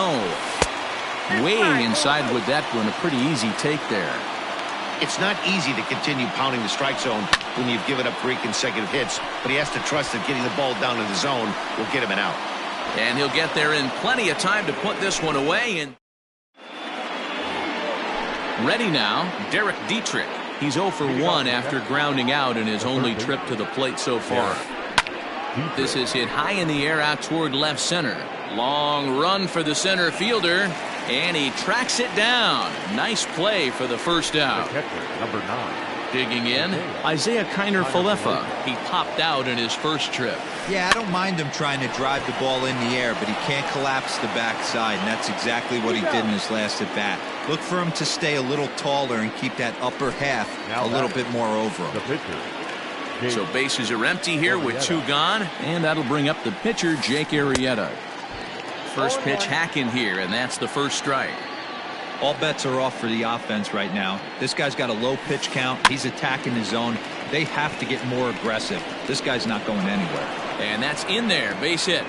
Way inside with that one, a pretty easy take there.
It's not easy to continue pounding the strike zone when you've given up 3 consecutive hits, but he has to trust that getting the ball down in the zone will get him an out.
And he'll get there in plenty of time to put this one away. And ready now, Derek Dietrich. He's 0 for 1 after grounding out in his only trip to the plate so far. This is hit high in the air out toward left center. Long run for the center fielder, and he tracks it down. Nice play for the first out.
Number 9.
Digging in, Isaiah Kiner-Falefa. He popped out in his first trip.
Yeah, I don't mind him trying to drive the ball in the air, but he can't collapse the backside, and that's exactly what he did in his last at bat. Look for him to stay a little taller and keep that upper half a little bit more over him.
So bases are empty here with 2 gone, and that'll bring up the pitcher, Jake Arrieta. First pitch hacking here, and that's the first strike.
All bets are off for the offense right now. This guy's got a low pitch count. He's attacking his zone. They have to get more aggressive. This guy's not going anywhere.
And that's in there. Base hit.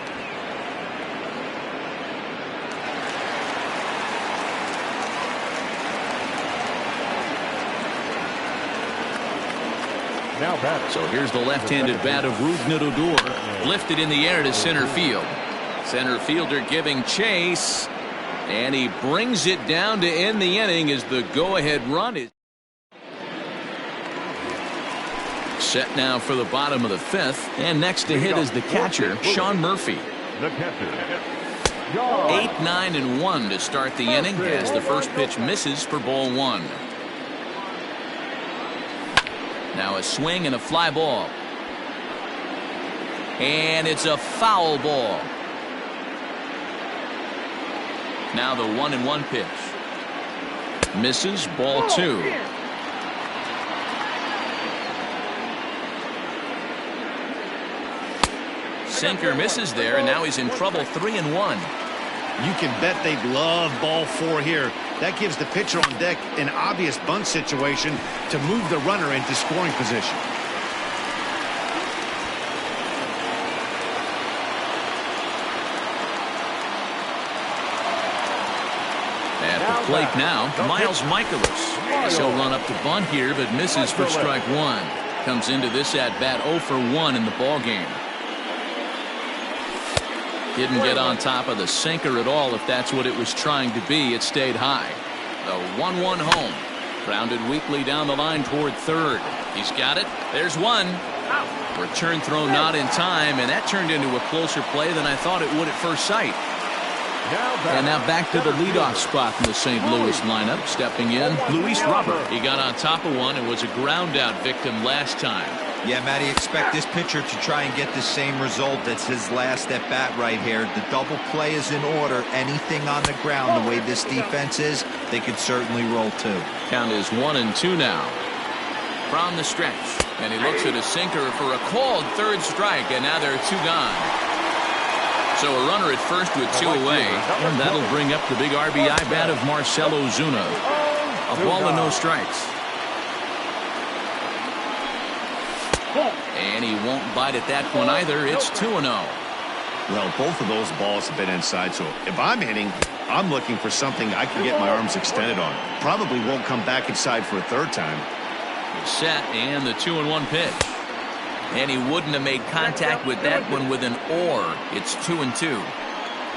Now batting.
So here's the left-handed bat of Rougned Odor. Lifted in the air to center field. Center fielder giving chase. And he brings it down to end the inning as the go-ahead run is set now for the bottom of the 5th. And next to hit is the catcher, Sean Murphy.
The catcher.
8, 9, and 1 to start the inning as the first pitch misses for ball 1. Now a swing and a fly ball. And it's a foul ball. Now the 1-1 pitch. Misses, ball 2. Sinker misses there, and now he's in trouble. 3-1.
You can bet they love ball 4 here. That gives the pitcher on deck an obvious bunt situation to move the runner into scoring position.
At the plate now, Miles Michaelis. He'll run up to bunt here, but misses for strike 1. Comes into this at-bat 0 for 1 in the ballgame. Didn't get on top of the sinker at all, if that's what it was trying to be. It stayed high. The 1-1 home. Grounded weakly down the line toward third. He's got it. There's one. Return throw not in time, and that turned into a closer play than I thought it would at first sight. And now back to the leadoff spot in the St. Louis lineup. Stepping in, Luis Robert. He got on top of one and was a ground out victim last time.
Yeah, Matty, expect this pitcher to try and get the same result. That's his last at bat right here. The double play is in order. Anything on the ground, the way this defense is, they could certainly roll 2.
Count is 1-2 now. From the stretch, and he looks at a sinker for a called third strike, and now there are 2 gone. So a runner at first with 2 away, and that'll bring up the big RBI bat of Marcell Ozuna. A ball and no strikes. And he won't bite at that one either. It's 2-0.
Well, both of those balls have been inside, so if I'm hitting, I'm looking for something I can get my arms extended on. Probably won't come back inside for a third time.
Set and the 2-1 pitch. And he wouldn't have made contact with that one with an or. It's 2-2.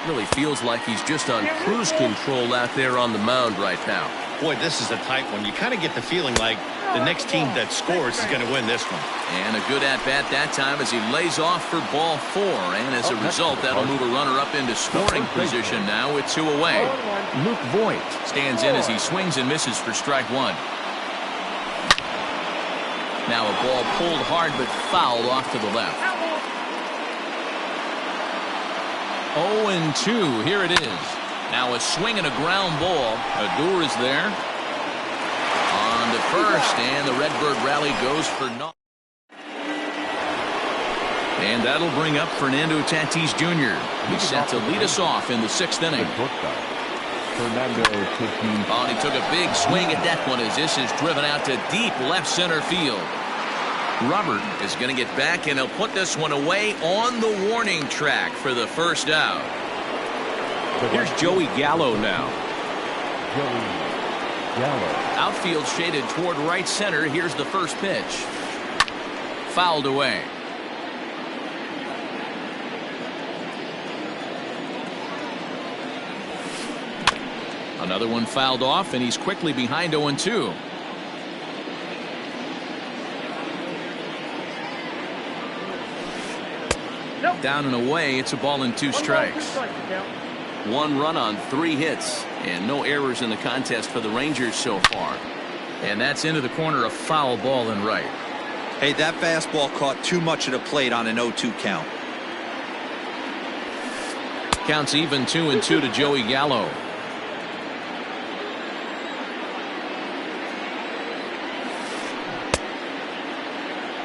Really feels like he's just on cruise control out there on the mound right now.
Boy, this is a tight one. You kind of get the feeling like the next team that scores is going to win this one.
And a good at-bat that time as he lays off for ball 4. And as a result, that'll move a runner up into scoring position now with 2 away. Luke Voigt stands in as he swings and misses for strike 1. Now a ball pulled hard but fouled off to the left. 0-2. Here it is. Now a swing and a ground ball. Adur is there. On to first, and the Redbird rally goes for naught. And that'll bring up Fernando Tatis Jr. He's set to lead us off in the 6th inning. Oh, and he took a big swing at that one as this is driven out to deep left center field. Robert is going to get back, and he'll put this one away on the warning track for the first out.
Here's Joey Gallo now.
Outfield shaded toward right center. Here's the first pitch. Fouled away. Another one fouled off, and he's quickly behind 0-2. Down and away. It's a ball and 2 strikes. 1 run on 3 hits, and no errors in the contest for the Rangers so far. And that's into the corner, a foul ball and right.
Hey, that fastball caught too much of the plate on an 0-2 count.
Counts even 2-2 to Joey Gallo.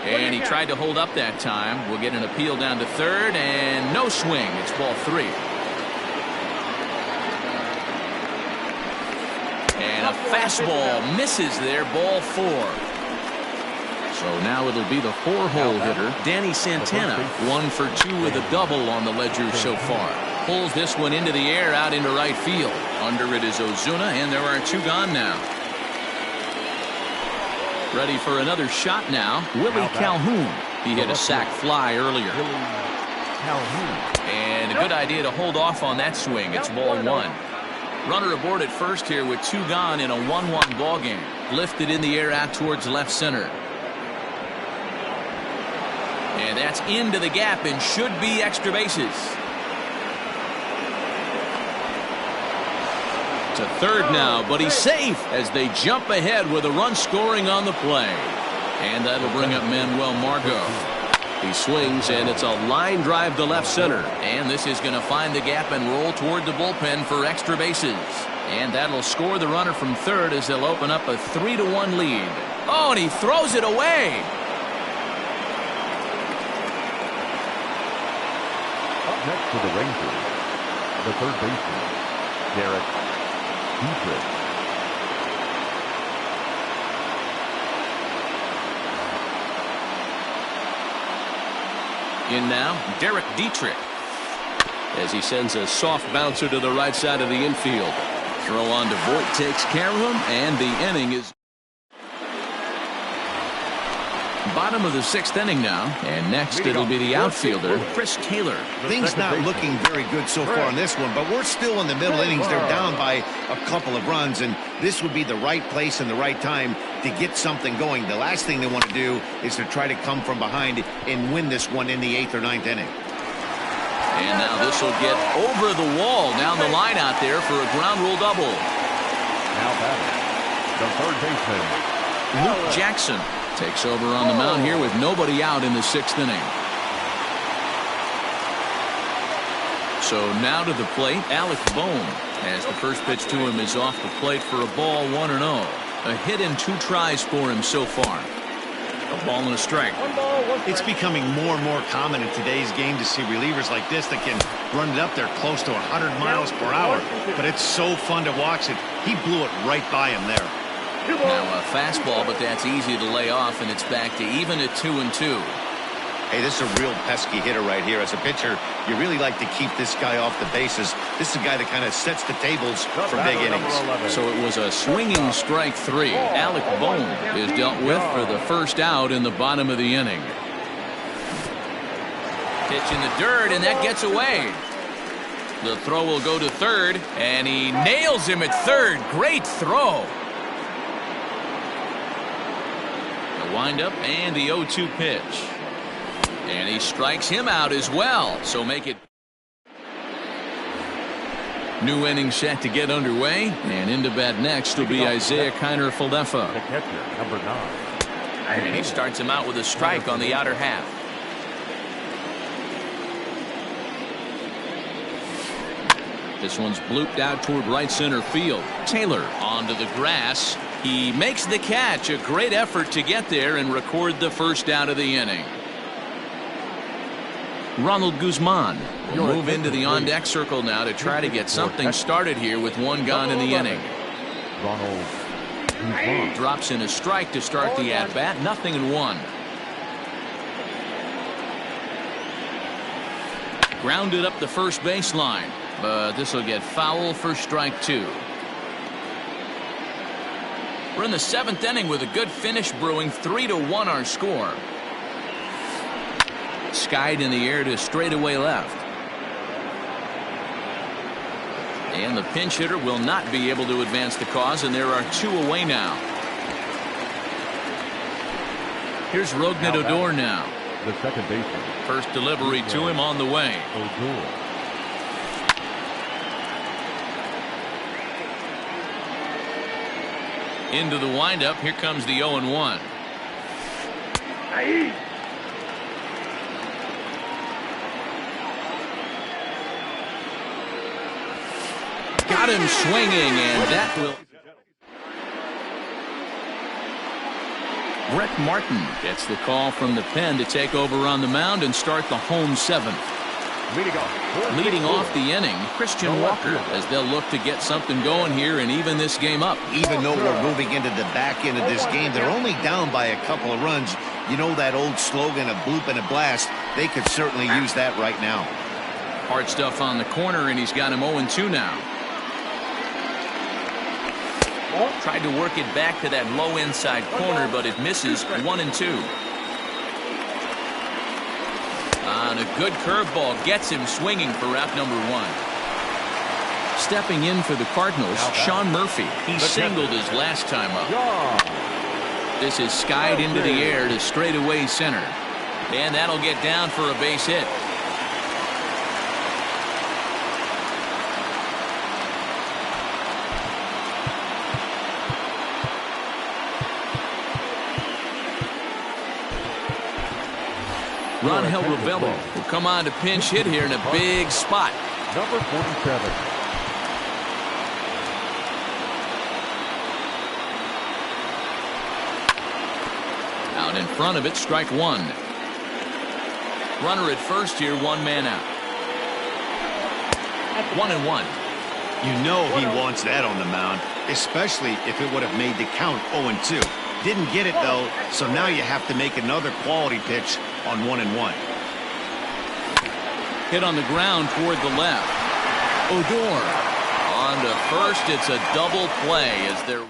And he tried to hold up that time. We'll get an appeal down to third, and no swing. It's ball 3. And a fastball misses there, ball 4. So now it'll be the 4-hole hitter, Danny Santana. 1 for 2 with a double on the ledger so far. Pulls this one into the air out into right field. Under it is Ozuna, and there are 2 gone now. Ready for another shot now, Willie Calhoun. He hit a sac fly earlier. And a good idea to hold off on that swing. It's ball 1. Runner aboard at first here with 2 gone in a 1-1 ball game. Lifted in the air out towards left center. And that's into the gap and should be extra bases. To third now, but he's safe as they jump ahead with a run scoring on the play. And that'll bring up Manuel Margot. He swings, and it's a line drive to left center. And this is going to find the gap and roll toward the bullpen for extra bases. And that'll score the runner from third as they'll open up a 3-1 lead. Oh, and he throws it away.
Up next for the Rangers, the third baseman, Derek Dietrich.
In now, Derek Dietrich.
As he sends a soft bouncer to the right side of the infield.
Throw on to Voigt takes care of him, and the inning is bottom of the 6th inning now, and next it'll be the outfielder, Chris Taylor.
Things not looking very good so far on this one, but we're still in the middle innings. They're down by a couple of runs, and this would be the right place and the right time to get something going. The last thing they want to do is to try to come from behind and win this one in the 8th or 9th inning.
And now this will get over the wall down the line out there for a ground rule double.
Now batting, the third baseman,
Luke Jackson takes over on the mound here with nobody out in the 6th inning. So now to the plate, Alec Bohm, as the first pitch to him is off the plate for a ball 1-0. A hit in 2 tries for him so far. A ball and a strike.
It's becoming more and more common in today's game to see relievers like this that can run it up there close to 100 miles per hour. But it's so fun to watch it. He blew it right by him there.
Now a fastball, but that's easy to lay off, and it's back to even at 2-2.
Hey, this is a real pesky hitter right here. As a pitcher, you really like to keep this guy off the bases. This is a guy that kind of sets the tables for big innings.
So it was a swinging strike 3. Alec Bohm is dealt with for the first out in the bottom of the inning. Pitch in the dirt, and that gets away. The throw will go to third, and he nails him at third. Great throw. The windup and the 0-2 pitch. And he strikes him out as well. So make it. New inning set to get underway. And into bat next will be Isaiah Kiner-Falefa.
The catcher, number 9.
And he starts him out with a strike on the outer half. This one's blooped out toward right center field. Taylor onto the grass. He makes the catch. A great effort to get there and record the first out of the inning. Ronald Guzman will move into the on-deck circle now to try to get something started here with one gone in the inning.
Ronald Guzman
drops in a strike to start the at-bat. 0-1. Grounded up the first baseline, but this will get foul for strike 2. We're in the 7th inning with a good finish brewing. 3-1 our score. Skied in the air to straightaway left. And the pinch hitter will not be able to advance the cause, and there are 2 away now. Here's Rougned Odor now.
The second baseman.
First delivery to him on the way.
Odor.
Into the windup. Here comes the 0-1. Got him swinging, and that will. Brett Martin gets the call from the pen to take over on the mound and start the home 7th. Leading off the inning, Christian Walker, as they'll look to get something going here and even this game up.
Even though we're moving into the back end of this game, they're only down by a couple of runs. You know that old slogan, a bloop and a blast? They could certainly use that right now.
Hard stuff on the corner, and he's got him 0-2 now. Tried to work it back to that low inside corner, but it misses. 1-2. On a good curveball, gets him swinging for out number 1. Stepping in for the Cardinals, Sean Murphy. He singled his last time up. This is skied into the air to straightaway center. And that'll get down for a base hit. Rangel Ravelo will come on to pinch hit here in a big spot.
Number 47.
Out in front of it, strike 1. Runner at first here, 1 man out. 1-1.
You know he wants that on the mound, especially if it would have made the count 0-2. Didn't get it, though, so now you have to make another quality pitch on 1-1.
Hit on the ground toward the left. Odor on to first. It's a double play as they're.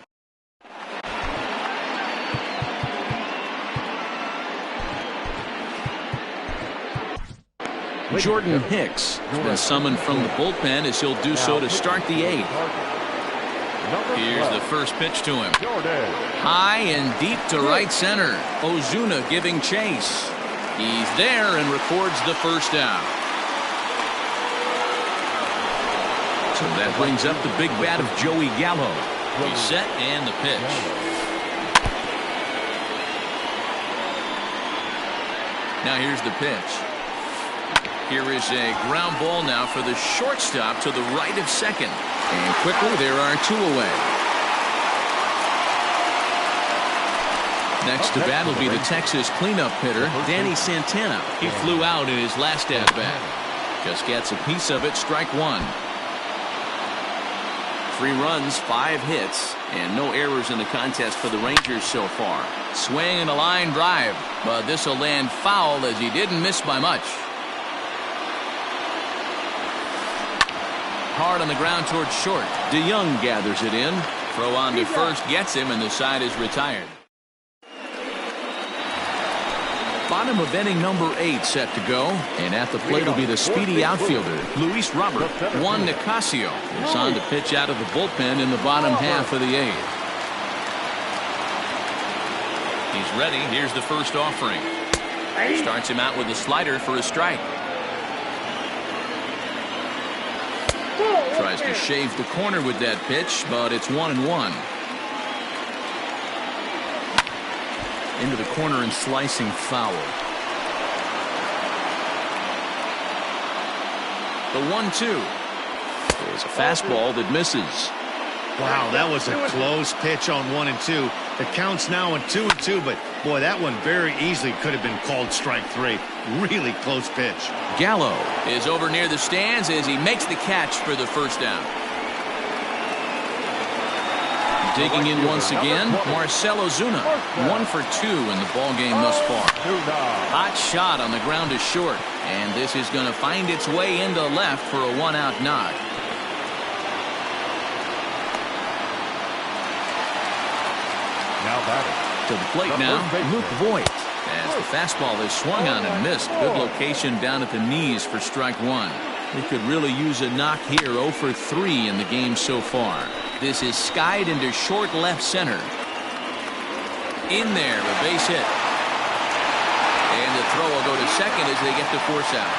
Jordan Hicks has been summoned from the bullpen as he'll do so to start the 8th. Here's the first pitch to him. High and deep to right center. Ozuna giving chase. He's there and records the first out. So that brings up the big bat of Joey Gallo. He's set and the pitch. Now here's the pitch. Here is a ground ball now for the shortstop to the right of second. And quickly there are 2 away. Next to bat will be the Texas cleanup hitter, Danny Santana. He flew out in his last at-bat. Just gets a piece of it, strike 1. 3 runs, 5 hits, and no errors in the contest for the Rangers so far. Swing and a line drive, but this will land foul as he didn't miss by much. Hard on the ground towards short. DeYoung gathers it in. Throw on to first gets him, and the side is retired. Bottom of inning number 8 set to go, and at the plate will be the speedy outfielder, Luis Robert. Juan Nicasio is on to pitch out of the bullpen in the bottom half of the 8th. He's ready. Here's the first offering. Starts him out with a slider for a strike. Tries to shave the corner with that pitch, but it's 1-1. Into the corner and slicing foul. The 1-2 is a fastball that misses.
Wow, that was a close pitch on 1 and 2. The count's now on 2 and 2, but boy, that one very easily could have been called strike 3. Really close pitch.
Gallo is over near the stands as he makes the catch for the first down. Digging in once again, Marcell Ozuna, 1 for 2 in the ball game thus far. Hot shot on the ground to short, and this is going to find its way into left for a 1-out knock.
Now batting.
To the plate now, Luke Voigt. As the fastball is swung on and missed. Good location down at the knees for strike 1. He could really use a knock here. 0 for 3 in the game so far. This is skied into short left center. In there, a base hit. And the throw will go to second as they get the force out.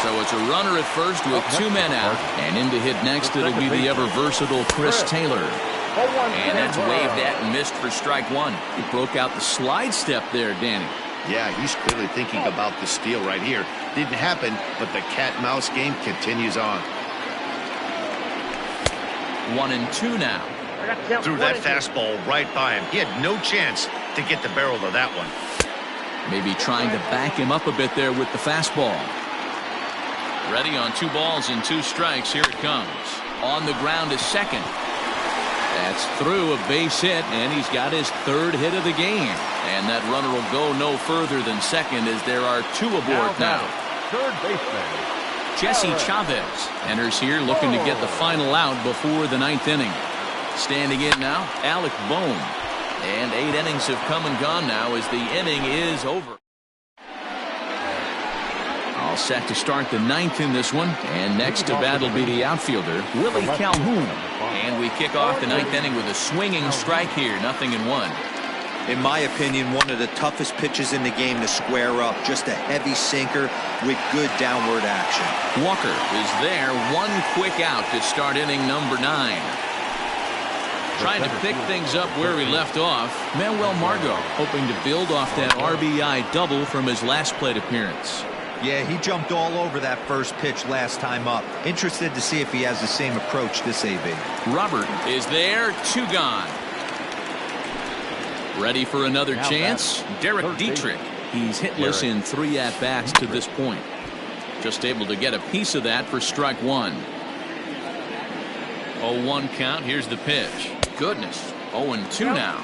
So it's a runner at first with 2 men out. And in to hit next, it'll be the ever-versatile Chris Taylor. And that's waved at and missed for strike 1. He broke out the slide step there, Danny.
Yeah, he's clearly thinking about the steal right here. Didn't happen, but the cat-mouse game continues on.
1-2 now.
Threw that fastball right by him. He had no chance to get the barrel of that one.
Maybe trying to back him up a bit there with the fastball. Ready on 2 balls and 2 strikes. Here it comes. On the ground to second. That's through, a base hit, and he's got his 3rd hit of the game. And that runner will go no further than second as there are 2 aboard now.
Third baseman.
Jesse Chavez enters here looking to get the final out before the 9th inning. Standing in now, Alec Bohm. And 8 innings have come and gone now as the inning is over. All set to start the 9th in this one. And next to bat will be the outfielder, Willie Calhoun. And we kick off the 9th inning with a swinging strike here, 0-1.
In my opinion, one of the toughest pitches in the game to square up. Just a heavy sinker with good downward action.
Walker is there. 1 quick out to start inning number 9. Trying to pick things up where he left off. Manuel Margot hoping to build off that RBI double from his last plate appearance.
Yeah, he jumped all over that first pitch last time up. Interested to see if he has the same approach this AB.
Robert is there. 2 gone. Ready for another chance. Derek Dietrich. He's hitless in 3 at-bats to this point. Just able to get a piece of that for strike 1. 0-1 count. Here's the pitch. Goodness. 0-2 now.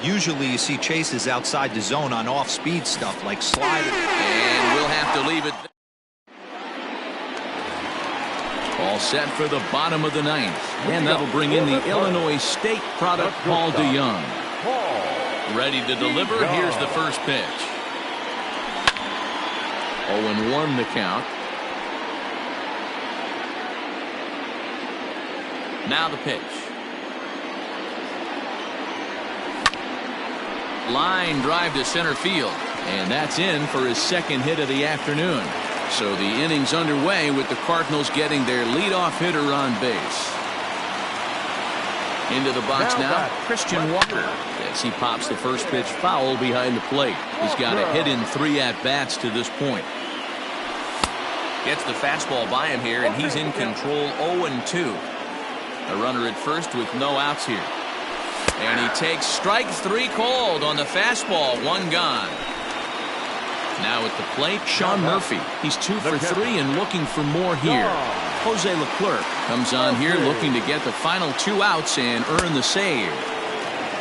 Usually you see chases outside the zone on off-speed stuff like sliding.
And we'll have to leave it. All set for the bottom of the 9th. And that'll bring in the Illinois State product, Paul DeYoung. Ready to deliver. Here's the first pitch. 0-1 the count. Now the pitch. Line drive to center field. And that's in for his 2nd hit of the afternoon. So the inning's underway with the Cardinals getting their leadoff hitter on base. Into the box now, Christian Walker. As he pops the first pitch foul behind the plate. He's got a hit in 3 at-bats to this point. Gets the fastball by him here, and he's in control. 0-2. A runner at first with no outs here. And he takes strike 3 called on the fastball. 1 gone. Now at the plate, Sean Murphy. He's 2 for 3 and looking for more here. Jose Leclerc comes on here looking to get the final 2 outs and earn the save.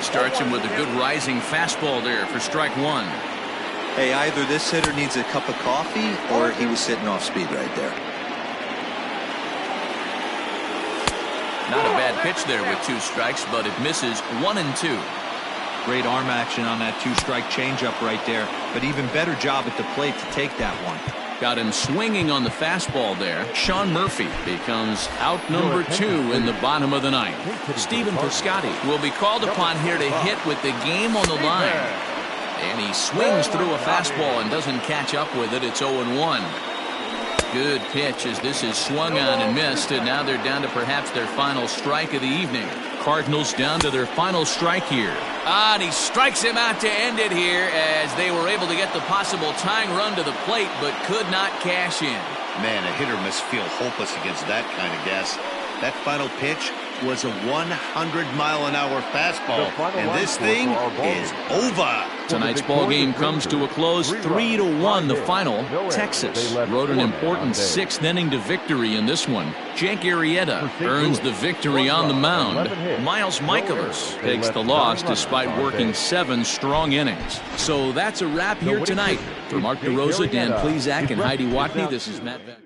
Starts him with a good rising fastball there for strike 1.
Hey, either this hitter needs a cup of coffee or he was sitting off speed right there.
Not a bad pitch there with 2 strikes, but it misses 1 and 2.
Great arm action on that 2-strike changeup right there, but even better job at the plate to take that one.
Got him swinging on the fastball there. Sean Murphy becomes out number 2 in the bottom of the 9th. Stephen Piscotty will be called upon here to hit with the game on the line. And he swings through a fastball and doesn't catch up with it. It's 0-1. Good pitch as this is swung on and missed, and now they're down to perhaps their final strike of the evening. Cardinals down to their final strike here. And he strikes him out to end it here as they were able to get the possible tying run to the plate but could not cash in.
Man, a hitter must feel hopeless against that kind of gas. That final pitch was a 100-mile-an-hour fastball, and this thing is over.
Tonight's ball game comes to a close, 3-1 the final. Texas rode an important 6th inning to victory in this one. Jake Arrieta earns the victory on the mound. Miles Michaelis takes the loss despite working 7 strong innings. So that's a wrap here tonight. For Mark DeRosa, Dan Plezak, and Heidi Watney, this is Matt Beck.